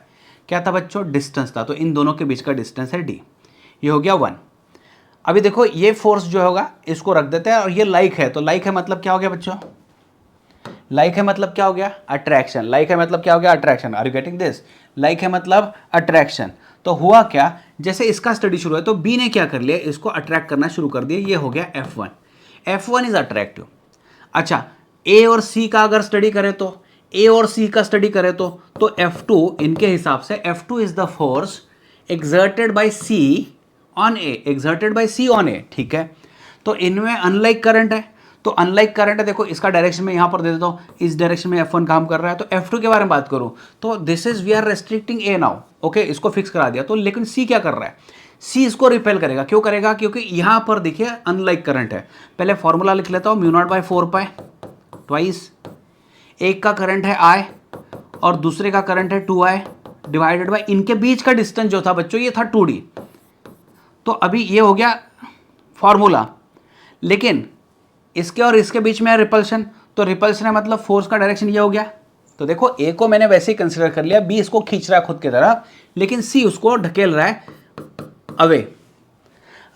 क्या था बच्चों, डिस्टेंस था, तो इन दोनों के बीच का डिस्टेंस है D। ये हो गया 1। अभी देखो ये फोर्स जो होगा इसको रख देते हैं और ये लाइक है, तो लाइक है मतलब क्या हो गया बच्चों, लाइक है मतलब क्या हो गया, अट्रैक्शन। लाइक है मतलब क्या हो गया, attraction. Are you getting this? Like है मतलब अट्रैक्शन। तो हुआ क्या, जैसे इसका स्टडी शुरू है तो बी ने क्या कर लिया, इसको अट्रैक्ट करना शुरू कर दिया, ये हो गया F1। F1 is attractive. अच्छा, ए और सी का अगर स्टडी करें तो ए और सी का स्टडी करें तो F2 इनके हिसाब से F2 is the force exerted by C on A, exerted by C on A, ठीक है। तो इनमें अनलाइक करंट है, तो अनलाइक करंट है, देखो इसका डायरेक्शन में यहां पर दे देता हूं, इस डायरेक्शन में F1 काम कर रहा है। तो F2 के बारे में बात करूं तो this is we are restricting a now, okay, इसको फिक्स करा दिया। तो लेकिन सी क्या कर रहा है, सी इसको रिपेल करेगा। क्यों करेगा, क्योंकि यहां पर देखिए अनलाइक करंट है। पहले फॉर्मूला लिख लेता हूं, mu naught by 4 pi twice, एक का करंट है I और दूसरे का करंट है 2I डिवाइडेड बाय इनके बीच का डिस्टेंस जो था बच्चों ये था 2D। तो अभी ये हो गया फॉर्मूला, लेकिन इसके और इसके बीच में है रिपल्शन, तो रिपल्शन है मतलब फोर्स का डायरेक्शन ये हो गया। तो देखो ए को मैंने वैसे ही कंसिडर कर लिया, बी इसको खींच रहा है खुद की तरफ, लेकिन सी उसको ढकेल रहा है अवे।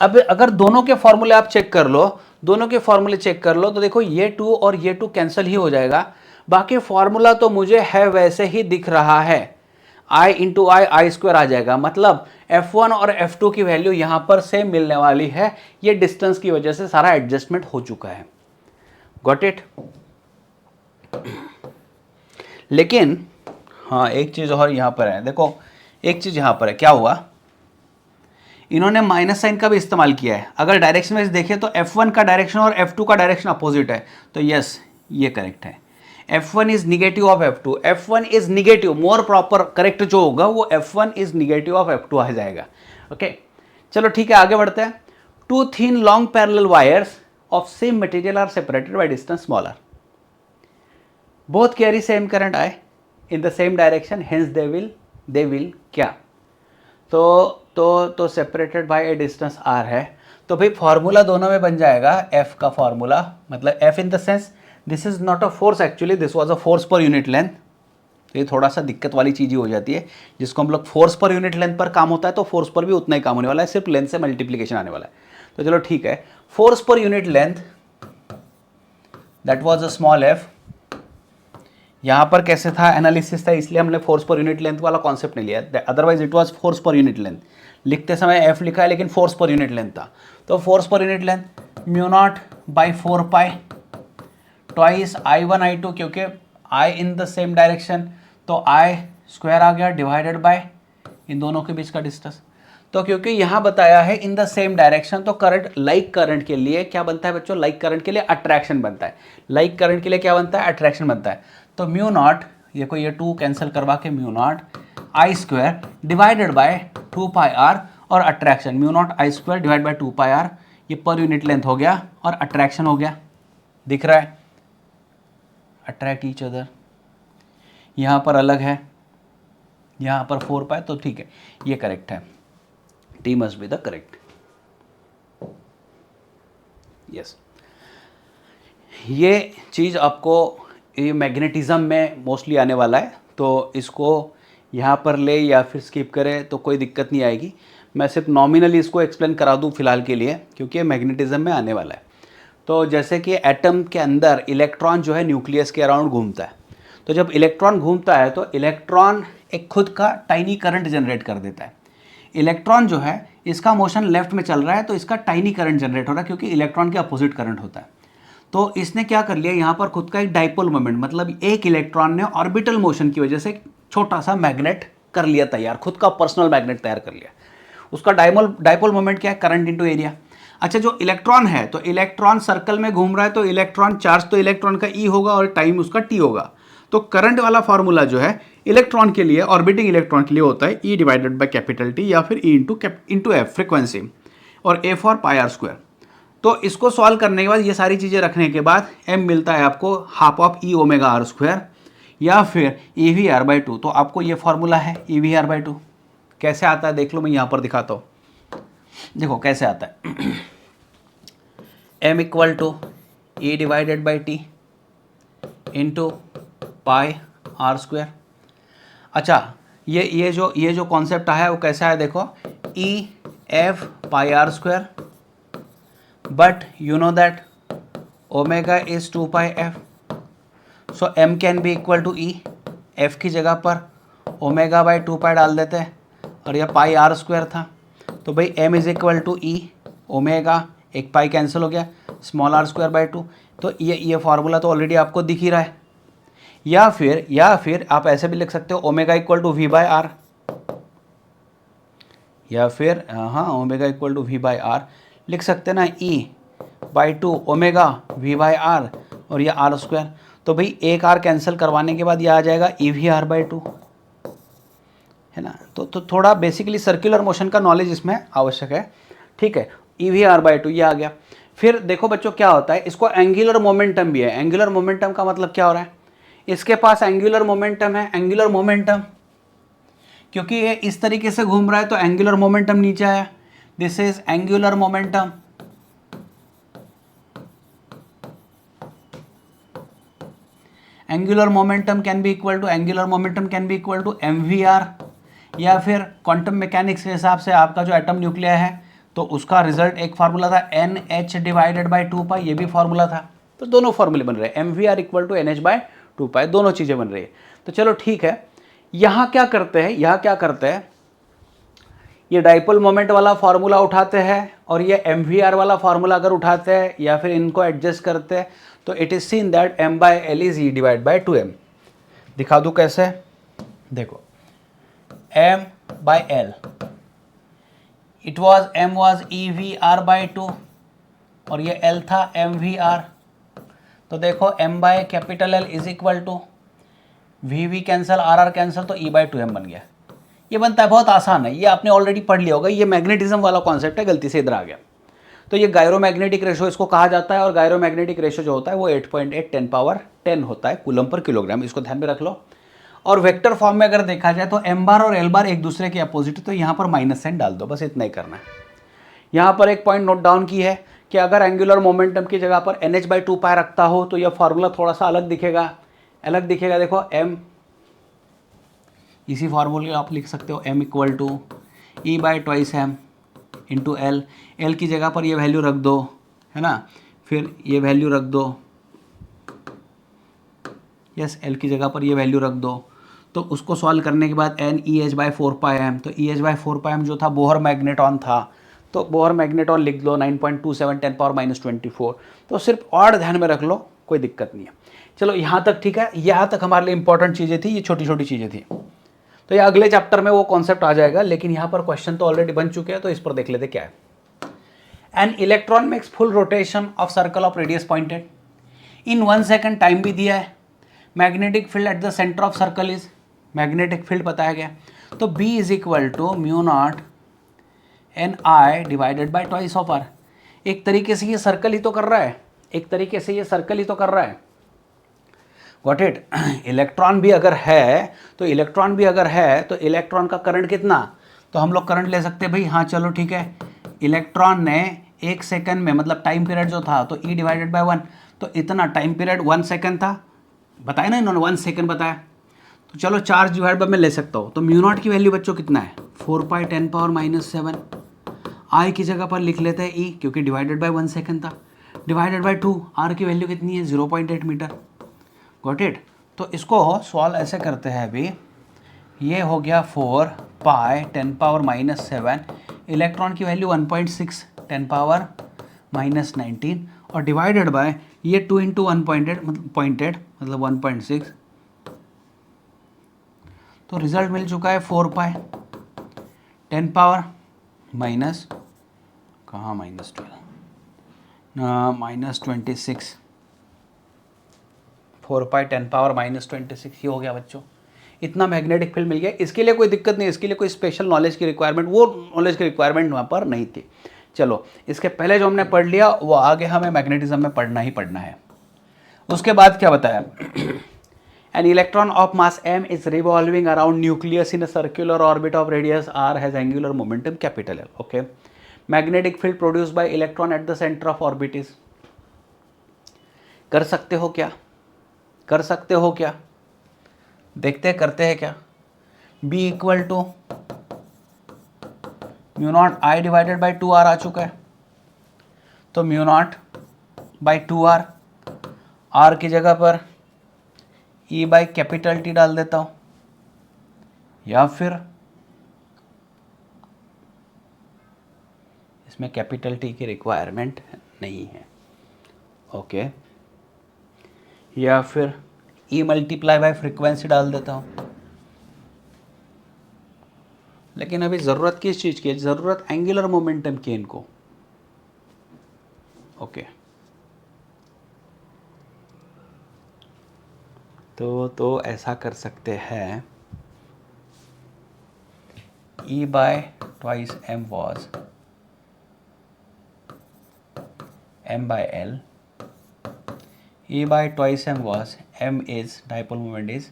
अब अगर दोनों के फॉर्मूले आप चेक कर लो, दोनों के फॉर्मूले चेक कर लो तो देखो ये 2 और ये 2 कैंसिल ही हो जाएगा। बाकी फॉर्मूला तो मुझे है वैसे ही दिख रहा है, I इंटू आई स्क्वायर आ जाएगा, मतलब F1 और F2 की वैल्यू यहां पर सेम मिलने वाली है। ये डिस्टेंस की वजह से सारा एडजस्टमेंट हो चुका है। Got it? लेकिन हाँ, एक चीज और यहां पर है, देखो एक चीज यहां पर है, क्या हुआ, इन्होंने माइनस साइन का भी इस्तेमाल किया है। अगर डायरेक्शन में देखें तो F1 का डायरेक्शन और F2 का डायरेक्शन अपोजिट है, तो यस ये करेक्ट है। F1 is negative of F2, F1 is negative, more proper correct जो होगा वो F1 is negative of F2 आ जाएगा। ओके, चलो ठीक है, आगे बढ़ते हैं। 2 thin long parallel wires of same material are separated by distance smaller, both carry same current I in the same direction, hence they will क्या, तो separated by a distance R है। तो भाई फॉर्मूला दोनों में बन जाएगा F का फॉर्मूला, मतलब F in the sense this is not a force, actually this was a force per unit length. तो ये थोड़ा सा दिक्कत वाली चीज़ ही हो जाती है, जिसको हम लोग फोर्स पर यूनिट लेंथ पर काम होता है तो फोर्स पर भी उतना ही काम होने वाला है, सिर्फ लेंथ से मल्टीप्लीकेशन आने वाला है। तो चलो ठीक है, force per unit length that was a small f। यहाँ पर कैसे था, एनालिसिस था, इसलिए हमने फोर्स पर यूनिट लेंथ वाला कॉन्सेप्ट नहीं लिया, otherwise it was force per unit length. लिखते समय f लिखा है लेकिन फोर्स पर यूनिट लेंथ था। तो force per unit length mu naught by 4 pi twice I1 I2, क्योंकि I in the same direction तो I स्क्वायर आ गया डिवाइडेड बाय इन दोनों के बीच का डिस्टेंस। तो क्योंकि यहाँ बताया है इन द सेम डायरेक्शन, तो करंट लाइक करंट के लिए क्या बनता है बच्चों, लाइक करंट के लिए अट्रैक्शन बनता है। लाइक करंट के लिए क्या बनता है, अट्रैक्शन बनता है। तो म्यू नॉट, ये को ये 2 कैंसिल करवा के mu naught I square divided by 2 pi R, और attraction mu naught I square divide by 2 pi R, ये पर यूनिट लेंथ हो गया और अट्रैक्शन हो गया, दिख रहा है, अट्रैक्ट ईच अदर। यहाँ पर अलग है, यहाँ पर 4 पाई, तो ठीक है ये करेक्ट है, T must be the correct, yes. ये चीज़ आपको ये मैग्नेटिज्म में मोस्टली आने वाला है, तो इसको यहाँ पर ले या फिर स्किप करें तो कोई दिक्कत नहीं आएगी। मैं सिर्फ नॉमिनली इसको एक्सप्लेन करा दूँ फिलहाल के लिए, क्योंकि ये मैग्नेटिज्म में आने वाला है। तो जैसे कि एटम के अंदर इलेक्ट्रॉन जो है न्यूक्लियस के अराउंड घूमता है, तो जब इलेक्ट्रॉन घूमता है तो इलेक्ट्रॉन एक खुद का टाइनी करंट जनरेट कर देता है। इलेक्ट्रॉन जो है इसका मोशन लेफ्ट में चल रहा है, तो इसका टाइनी करंट जनरेट हो रहा है, क्योंकि इलेक्ट्रॉन के अपोजिट करंट होता है। तो इसने क्या कर लिया यहाँ पर, खुद का एक डाइपोल मोमेंट, मतलब एक इलेक्ट्रॉन ने ऑर्बिटल मोशन की वजह से एक छोटा सा मैग्नेट कर लिया तैयार, खुद का पर्सनल मैग्नेट तैयार कर लिया। उसका डाइपोल मोमेंट क्या है, करंट इनटू एरिया। अच्छा, जो इलेक्ट्रॉन है, तो इलेक्ट्रॉन सर्कल में घूम रहा है, तो इलेक्ट्रॉन चार्ज तो इलेक्ट्रॉन का ई होगा और टाइम उसका टी होगा। तो करंट वाला फॉर्मूला जो है इलेक्ट्रॉन के लिए, ऑर्बिटिंग इलेक्ट्रॉन के लिए होता है E divided by capital T या फिर ई इंटू एफ फ्रिक्वेंसी, और A four pi are square. तो इसको सॉल्व करने के बाद, ये सारी चीज़ें रखने के बाद एम मिलता है आपको half of E omega R square या फिर E V R by two. तो आपको ये फॉर्मूला है E V R by two. कैसे आता है देख लो, मैं यहाँ पर दिखाता हूँ। देखो कैसे आता है, M equal to E divided by T into pi are square. अच्छा, ये जो कॉन्सेप्ट आया है वो कैसा है, देखो E F pi are square, but you know that omega is 2 pi f, so m can be equal to e, f की जगह पर ओमेगा बाई 2 पाई डाल देते हैं, और यह पाई आर स्क्वायर था, तो भाई m is equal to E omega, एक पाई कैंसिल हो गया, स्मॉल आर स्क्वायर बाई 2। तो ये फार्मूला तो ऑलरेडी आपको दिख ही रहा है। या फिर आप ऐसे भी लिख सकते हो omega equal to v by r, या फिर हाँ omega equal to v by r लिख सकते हैं ना, e by two omega v by r और ये आर स्क्वायर। तो भाई एक आर कैंसिल करवाने के बाद ये आ जाएगा E V R by two, है ना। तो थोड़ा बेसिकली सर्कुलर मोशन का नॉलेज इसमें आवश्यक है, ठीक है। E V R by two ये आ गया। फिर देखो बच्चों क्या होता है, इसको एंगुलर मोमेंटम भी है। एंगुलर मोमेंटम का मतलब क्या हो रहा है, इसके पास एंगुलर मोमेंटम है। एंगुलर मोमेंटम क्योंकि ये इस तरीके से घूम रहा है तो एंगुलर मोमेंटम नीचे आया, this is angular momentum. Angular momentum can be equal to mvr, या फिर क्वांटम मैकेनिक्स के हिसाब से आपका जो एटम न्यूक्लियर है तो उसका रिजल्ट एक फार्मूला था NH डिवाइडेड बाई 2 पाई, ये भी फार्मूला था। तो दोनों फार्मूले बन रहे हैं, mvr equal to NH by 2 pi, दोनों चीज़ें बन रही है। तो चलो ठीक है, यहाँ क्या करते हैं, ये डाइपोल मोमेंट वाला फार्मूला उठाते हैं और ये mvr वाला फार्मूला अगर उठाते हैं या फिर इनको एडजस्ट करते हैं तो it is seen that m by L is E divide by 2m। दिखा दूँ कैसे, देखो m by L m was EVR by 2 और ये l था MVR। तो देखो m by capital L is equal to VV cancel RR cancel, तो E बाई 2m बन गया। ये बनता है, बहुत आसान है, ये आपने ऑलरेडी पढ़ लिया होगा। ये मैग्नेटिज्म वाला कॉन्सेप्ट है, गलती से इधर आ गया। तो ये गायरोमैग्नेटिक रेशो इसको कहा जाता है, और गायरोमैग्नेटिक रेशो जो होता है वो 8.8 10 पावर 10 होता है कूलम पर किलोग्राम, इसको ध्यान में रख लो। और वेक्टर फॉर्म में अगर देखा जाए तो m बार और l बार एक दूसरे के अपोजिट, तो यहाँ पर माइनस साइन डाल दो, बस इतना ही करना है। यहाँ पर एक पॉइंट नोट डाउन की है कि अगर एंगुलर मोमेंटम की जगह पर NH बाई 2 पाई रखता हो तो यह फार्मूला थोड़ा सा अलग दिखेगा। देखो m, इसी फार्मूले आप लिख सकते हो m equal to E by twice M into L की जगह पर ये वैल्यू रख दो, है ना, फिर ये वैल्यू रख दो, यस एल की जगह पर ये वैल्यू रख दो। तो उसको सॉल्व करने के बाद n e h by 4 pi m, तो e h by 4 pi m जो था बोहर मैग्नेटॉन था, तो बोहर मैग्नेटॉन लिख लो 9.27 10 पावर माइनस 24। तो सिर्फ और ध्यान में रख लो, कोई दिक्कत नहीं है। चलो यहाँ तक ठीक है, यहाँ तक हमारे लिए इंपॉर्टेंट चीज़ें थी, ये छोटी छोटी चीज़ें थी। तो ये अगले चैप्टर में वो कॉन्सेप्ट आ जाएगा, लेकिन यहाँ पर क्वेश्चन तो ऑलरेडी बन चुके हैं, तो इस पर देख लेते क्या है। An electron makes full rotation of circle of radius pointed in 1 second, time भी दिया है। Magnetic field at the centre of circle is, magnetic field बताया गया। तो B is equal to mu naught NI divided by twice of R। एक तरीके से ये सर्कल ही तो कर रहा है, गॉट इट। इलेक्ट्रॉन भी अगर है तो इलेक्ट्रॉन का करंट कितना, तो हम लोग करंट ले सकते हैं भाई। हाँ चलो ठीक है, इलेक्ट्रॉन ने 1 सेकंड में, मतलब टाइम पीरियड जो था, तो E डिवाइडेड बाई 1, तो इतना टाइम पीरियड 1 सेकंड था, बताया ना इन्होंने, 1 सेकंड बताया। तो चलो चार्ज डिवाइड बाय मैं ले सकता हूँ, तो म्यू नॉट की वैल्यू बच्चों कितना है 4π10⁻⁷। आई की जगह पर लिख लेते हैं ई, क्योंकि डिवाइडेड बाय 1 सेकेंड था, डिवाइडेड बाय 2, आर की वैल्यू कितनी है 0.8 मीटर। Got it. तो इसको सॉल्व ऐसे करते हैं अभी, ये हो गया 4π10⁻⁷, इलेक्ट्रॉन की वैल्यू 1.6 10⁻⁻19 और डिवाइडेड बाय ये 2 × 1.8 मतलब 1.6, तो रिजल्ट मिल चुका है 4π10⁻, कहाँ -26, 4π10⁻⁻26 ये हो गया बच्चों। इतना मैग्नेटिक फील्ड मिल गया। इसके लिए कोई दिक्कत नहीं, इसके लिए कोई स्पेशल नॉलेज की रिक्वायरमेंट, वो नॉलेज की रिक्वायरमेंट वहाँ पर नहीं थी। चलो इसके पहले जो हमने पढ़ लिया वो आगे हमें मैग्नेटिज्म में पढ़ना ही पढ़ना है। उसके बाद क्या बताया, an electron of mass m is revolving around nucleus in a circular orbit of radius r has angular momentum capital L। Okay, magnetic field produced by electron eight the centre of orbit is, कर सकते हो क्या, कर सकते हो क्या, देखते हैं करते हैं क्या। B equal to mu naught I divided by 2R आ चुका है, तो mu naught by 2R, R की जगह पर E बाई कैपिटल T डाल देता हूँ, या फिर इसमें कैपिटल T की रिक्वायरमेंट नहीं है। ओके, या फिर E मल्टीप्लाई बाय फ्रीक्वेंसी डाल देता हूँ। लेकिन अभी ज़रूरत किस चीज़ की है, ज़रूरत एंगुलर मोमेंटम की इनको। ओके, तो ऐसा कर सकते हैं, E bye twice m was m by L, E by twice m was m is dipole moment is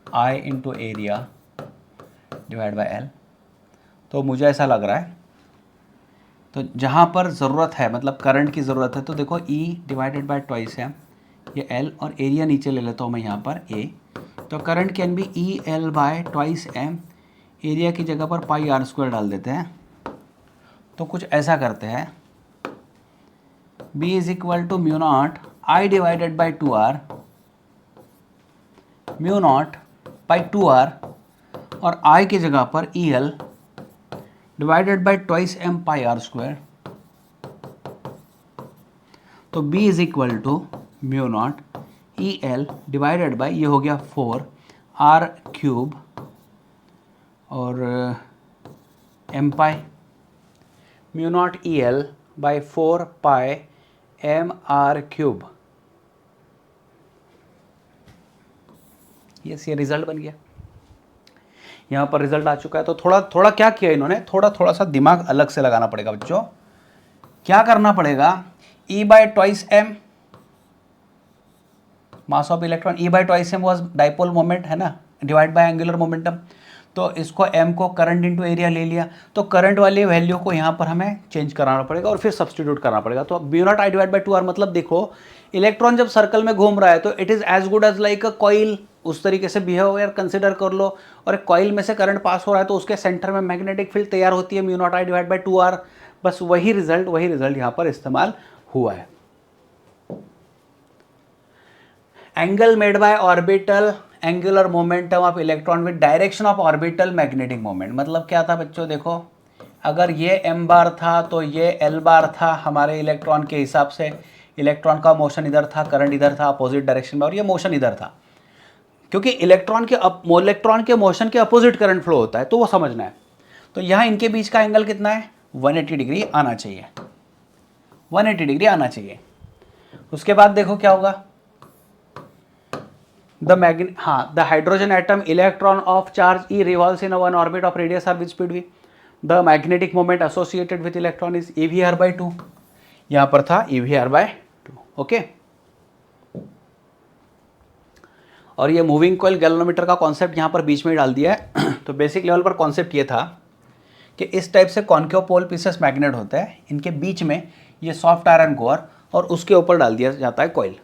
I into area divided by L। तो मुझे ऐसा लग रहा है, तो जहाँ पर ज़रूरत है मतलब करंट की ज़रूरत है, तो देखो E divided by twice m, ये L और एरिया नीचे ले लेता हूँ मैं यहाँ पर A, तो current can be EL bye twice m, area की जगह पर πr² डाल देते हैं। तो कुछ ऐसा करते हैं, B is equal to mu naught I divided by 2R, mu naught by 2R और I की जगह पर EL divided by twice m πr²। तो B is equal to mu naught EL divided by, ये हो गया 4R³ और m pi, mu naught EL by 4πmr³। Yes, ये रिजल्ट बन गया, यहाँ पर रिजल्ट आ चुका है। तो थोड़ा थोड़ा क्या किया इन्होंने, थोड़ा सा दिमाग अलग से लगाना पड़ेगा बच्चों। क्या करना पड़ेगा, E bye twice m mass of electron, E bye twice m was dipole moment है ना, डिवाइड बाय एंगुलर मोमेंटम। तो इसको m को करंट इनटू एरिया ले लिया, तो करंट वाली वैल्यू को यहाँ पर हमें चेंज कराना पड़ेगा और फिर सब्स्टिट्यूट करना पड़ेगा। तो mu naught I divide by 2R, मतलब देखो इलेक्ट्रॉन जब सर्कल में घूम रहा है तो it is as good as like a coil, उस तरीके से बिहेवियर कंसिडर कर लो। और एक कॉइल में से करंट पास हो रहा है तो उसके सेंटर में मैग्नेटिक फील्ड तैयार होती है, mu naught I divide by 2R। बस वही रिजल्ट यहाँ पर इस्तेमाल हुआ है। Angle made by orbital angular momentum of electron with direction of orbital magnetic moment. मतलब क्या था बच्चों, देखो अगर ये m बार था तो ये L बार था हमारे इलेक्ट्रॉन के हिसाब से। इलेक्ट्रॉन का मोशन इधर था, करंट इधर था अपोजिट डायरेक्शन में, और ये मोशन इधर था, क्योंकि इलेक्ट्रॉन के मोशन के अपोजिट करंट फ्लो होता है, तो वो समझना है। तो यहाँ इनके बीच का एंगल कितना है, 180 डिग्री आना चाहिए, 180 डिग्री आना चाहिए। उसके बाद देखो क्या होगा, the hydrogen atom electron of charge E revolves in a one orbit of radius r with speed v. The magnetic moment associated with electron is EVR by 2, यहाँ पर था EVR by 2। ओके, और ये मूविंग कॉइल गैल्वेनोमीटर का concept यहाँ पर बीच में डाल दिया है। तो बेसिक लेवल पर कॉन्सेप्ट ये था कि इस टाइप से कॉन्केव पोल पीसेस मैग्नेट होते हैं, इनके बीच में ये सॉफ्ट आयरन कोर और उसके ऊपर डाल दिया जाता है कॉइल।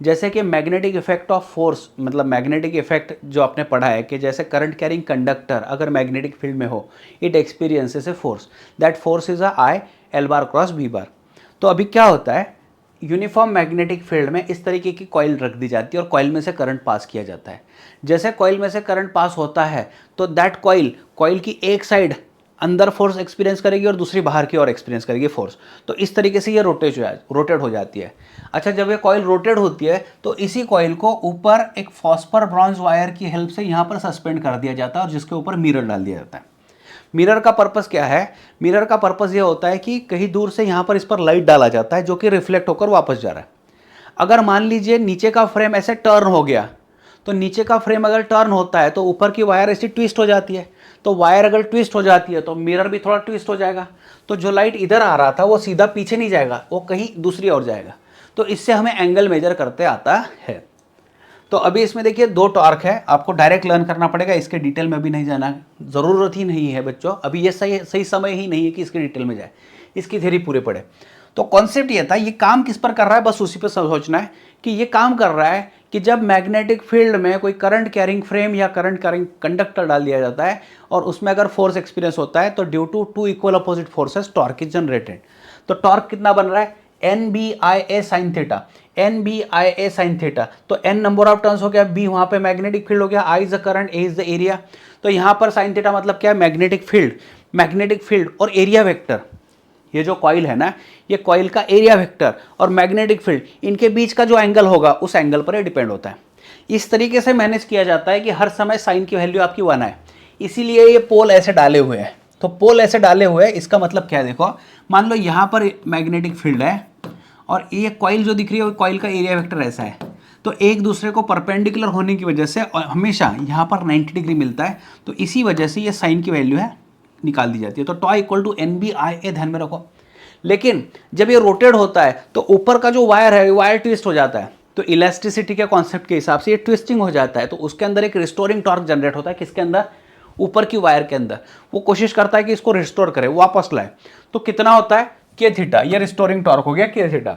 जैसे कि मैग्नेटिक इफेक्ट ऑफ फोर्स, मतलब मैग्नेटिक इफेक्ट जो आपने पढ़ा है कि जैसे करंट कैरिंग कंडक्टर अगर मैग्नेटिक फील्ड में हो, it experiences a force, that force is a I L bar cross B bar. तो अभी क्या होता है, यूनिफॉर्म मैग्नेटिक फील्ड में इस तरीके की कॉइल रख दी जाती है और कॉइल में से करंट पास किया जाता है। जैसे कॉइल में से करंट पास होता है तो दैट कॉइल की एक साइड अंदर फोर्स एक्सपीरियंस करेगी और दूसरी बाहर की ओर एक्सपीरियंस करेगी फोर्स। तो इस तरीके से ये रोटेट हो जाती है। अच्छा, जब ये कॉइल रोटेट होती है तो इसी कॉइल को ऊपर एक फॉस्फर ब्रॉन्ज वायर की हेल्प से यहाँ पर सस्पेंड कर दिया जाता है और जिसके ऊपर मिरर डाल दिया जाता है। मिरर का पर्पस क्या है? मिरर का पर्पस ये होता है कि कहीं दूर से यहाँ पर इस पर लाइट डाला जाता है जो कि रिफ्लेक्ट होकर वापस जा रहा है। अगर मान लीजिए नीचे का फ्रेम ऐसे टर्न हो गया, तो नीचे का फ्रेम अगर टर्न होता है तो ऊपर की वायर ऐसी ट्विस्ट हो जाती है। तो वायर अगर ट्विस्ट हो जाती है तो मिरर भी थोड़ा ट्विस्ट हो जाएगा। तो जो लाइट इधर आ रहा था वो सीधा पीछे नहीं जाएगा, वो कहीं दूसरी ओर जाएगा। तो इससे हमें एंगल मेजर करते आता है। तो अभी इसमें देखिए दो टॉर्क है, आपको डायरेक्ट लर्न करना पड़ेगा, इसके डिटेल में भी नहीं जाना, ज़रूरत ही नहीं है बच्चों। अभी ये सही समय ही नहीं है कि इसके डिटेल में जाए, इसकी थ्योरी पूरे पढ़े। तो कॉन्सेप्ट ये था, ये काम किस पर कर रहा है, बस उसी पर सोचना है कि ये काम कर रहा है कि जब मैग्नेटिक फील्ड में कोई करंट कैरिंग फ्रेम या करंट कैरिंग कंडक्टर डाल दिया जाता है और उसमें अगर फोर्स एक्सपीरियंस होता है तो due to two equal opposite forces torque is generated. तो टॉर्क कितना बन रहा है? N B I A sine theta, N B I A sine theta. तो एन नंबर ऑफ टर्न्स हो गया, बी वहां पे मैग्नेटिक फील्ड हो गया, I is the current, A is the area. तो यहां पर साइन थीटा मतलब क्या है? मैग्नेटिक फील्ड और एरिया वेक्टर, ये जो कॉइल है ना, ये कॉइल का एरिया वेक्टर और मैग्नेटिक फील्ड, इनके बीच का जो एंगल होगा उस एंगल पर ये डिपेंड होता है। इस तरीके से मैनेज किया जाता है कि हर समय साइन की वैल्यू आपकी 1 है। इसीलिए ये पोल ऐसे डाले हुए हैं। तो पोल ऐसे डाले हुए हैं, इसका मतलब क्या है? देखो, मान लो यहाँ पर मैग्नेटिक फील्ड है और ये कॉइल जो दिख रही है, कॉइल का एरिया वेक्टर ऐसा है। तो एक दूसरे को परपेंडिकुलर होने की वजह से हमेशा यहाँ पर 90 डिग्री मिलता है। तो इसी वजह से ये साइन की वैल्यू है निकाल दी जाती है। तो tau equal to N B I A, ध्यान में रखो। लेकिन जब ये रोटेट होता है तो ऊपर का जो वायर है, वायर ट्विस्ट हो जाता है। तो इलास्टिसिटी के कॉन्सेप्ट के हिसाब से ये ट्विस्टिंग हो जाता है। तो उसके अंदर एक रिस्टोरिंग टॉर्क जनरेट होता है। किसके अंदर? ऊपर की वायर के अंदर। वो कोशिश करता है कि इसको रिस्टोर करे, वापस लाए। तो कितना होता है? के थीटा। ये रिस्टोरिंग टॉर्क हो गया के थीटा।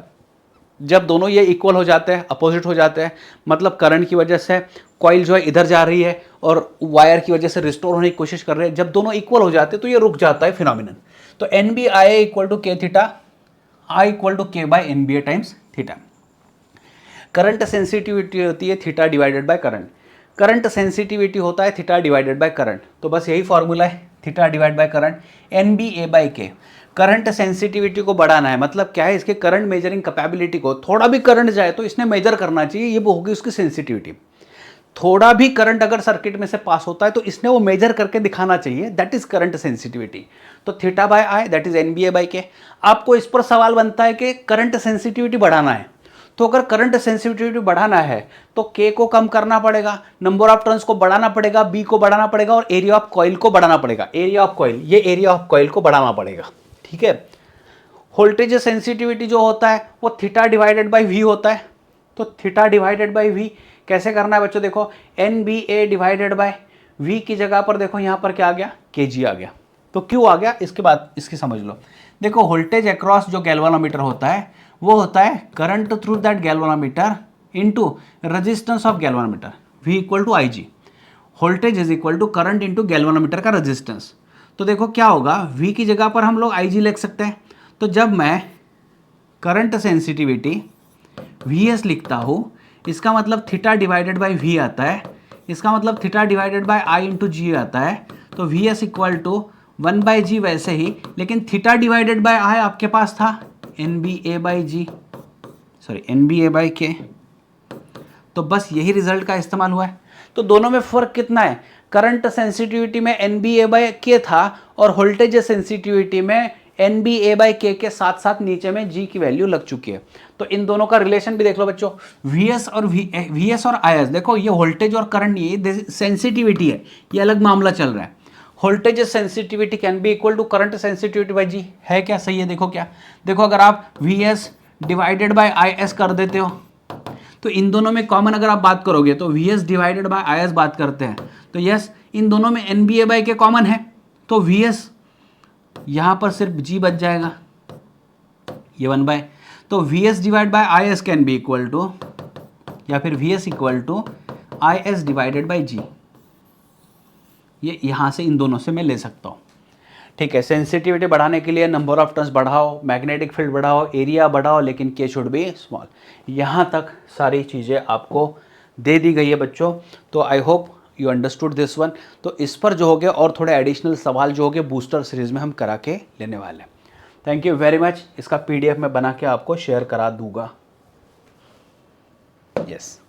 जब दोनों ये इक्वल हो जाते हैं, अपोजिट हो जाते हैं, मतलब करंट की वजह से कॉइल जो है इधर जा रही है और वायर की वजह से रिस्टोर होने की कोशिश कर रहे हैं, जब दोनों इक्वल हो जाते हैं तो ये रुक जाता है फिनोमिनन। तो N B I A equal to K theta, I equal to K by N B A times theta. Current sensitivity होती है theta divided by current. Current sensitivity होता है थीटा डिवाइडेड बाय करंट। तो बस यही formula है, theta divide by current, N B A by K. Current sensitivity को बढ़ाना है, मतलब क्या है? इसके करंट मेजरिंग कैपेबिलिटी को, थोड़ा भी करंट जाए तो इसने मेजर करना चाहिए, ये होगी उसकी सेंसिटिविटी। थोड़ा भी करंट अगर सर्किट में से पास होता है तो इसने वो मेजर करके दिखाना चाहिए, दैट इज करंट सेंसिटिविटी। तो theta by I that is N B A by K. आपको इस पर सवाल बनता है कि करंट सेंसिटिविटी बढ़ाना है, तो अगर करंट सेंसिटिविटी बढ़ाना है तो के को कम करना पड़ेगा, नंबर ऑफ टर्न्स को बढ़ाना पड़ेगा, बी को बढ़ाना पड़ेगा और एरिया ऑफ कॉइल को बढ़ाना पड़ेगा। एरिया ऑफ कॉइल, ये एरिया ऑफ कॉइल को बढ़ाना पड़ेगा, ठीक है। वोल्टेज सेंसिटिविटी जो होता है वो थीटा डिवाइडेड बाय वी होता है। तो थीटा डिवाइडेड बाय वी कैसे करना है बच्चों? देखो, N B A divided by V की जगह पर देखो यहाँ पर क्या आ गया? के जी आ गया। तो क्यों आ गया इसके बाद इसकी समझ लो। देखो, वोल्टेज अक्रॉस जो गैल्वानोमीटर होता है वो होता है current through that galvanometer into resistance of galvanometer, V equal to I G. Voltage is equal to current into galvanometer का रेजिस्टेंस। तो देखो क्या होगा, V की जगह पर हम लोग आई जी लिख सकते हैं। तो जब मैं करंट सेंसिटिविटी Vs लिखता हूँ, इसका मतलब थीटा डिवाइडेड बाई V आता है, इसका मतलब theta divided by I into G आता है। तो Vs इक्वल टू 1/g वैसे ही, लेकिन थीटा डिवाइडेड बाय आई आपके पास था N B A by G, sorry N B A by K. तो बस यही रिजल्ट का इस्तेमाल हुआ है। तो दोनों में फर्क कितना है? करंट सेंसिटिविटी में एन बी ए बाई के था और वोल्टेज सेंसिटिविटी में एन बी ए बाई के साथ साथ नीचे में जी की वैल्यू लग चुकी है। तो इन दोनों का रिलेशन भी देख लो बच्चों, वी एस और आई एस। देखो, ये वोल्टेज और करंट नहीं है, सेंसिटिविटी है, ये अलग मामला चल रहा है। Voltage sensitivity can be equal to current sensitivity by G, है क्या? सही है। देखो क्या, देखो अगर आप V S divided by I S कर देते हो तो इन दोनों में कॉमन अगर आप बात करोगे तो V S divided by I S बात करते हैं तो यस, इन दोनों में एन बी ए बाई के कॉमन है। तो वी एस यहाँ पर सिर्फ जी बच जाएगा, ये 1/। तो V S divide by I S can be equal to या फिर V S equal to I S divided by G. ये यहाँ से इन दोनों से मैं ले सकता हूँ। ठीक है, सेंसिटिविटी बढ़ाने के लिए नंबर ऑफ टर्न्स बढ़ाओ, मैग्नेटिक फील्ड बढ़ाओ, एरिया बढ़ाओ, लेकिन के शुड बी स्मॉल। यहाँ तक सारी चीज़ें आपको दे दी गई है बच्चों। तो I hope you understood this one. तो इस पर जो हो गया और थोड़े एडिशनल सवाल जो हो गए बूस्टर सीरीज में हम करा के लेने वाले हैं। Thank you very much. इसका PDF मैं बना के आपको शेयर करा दूंगा। यस।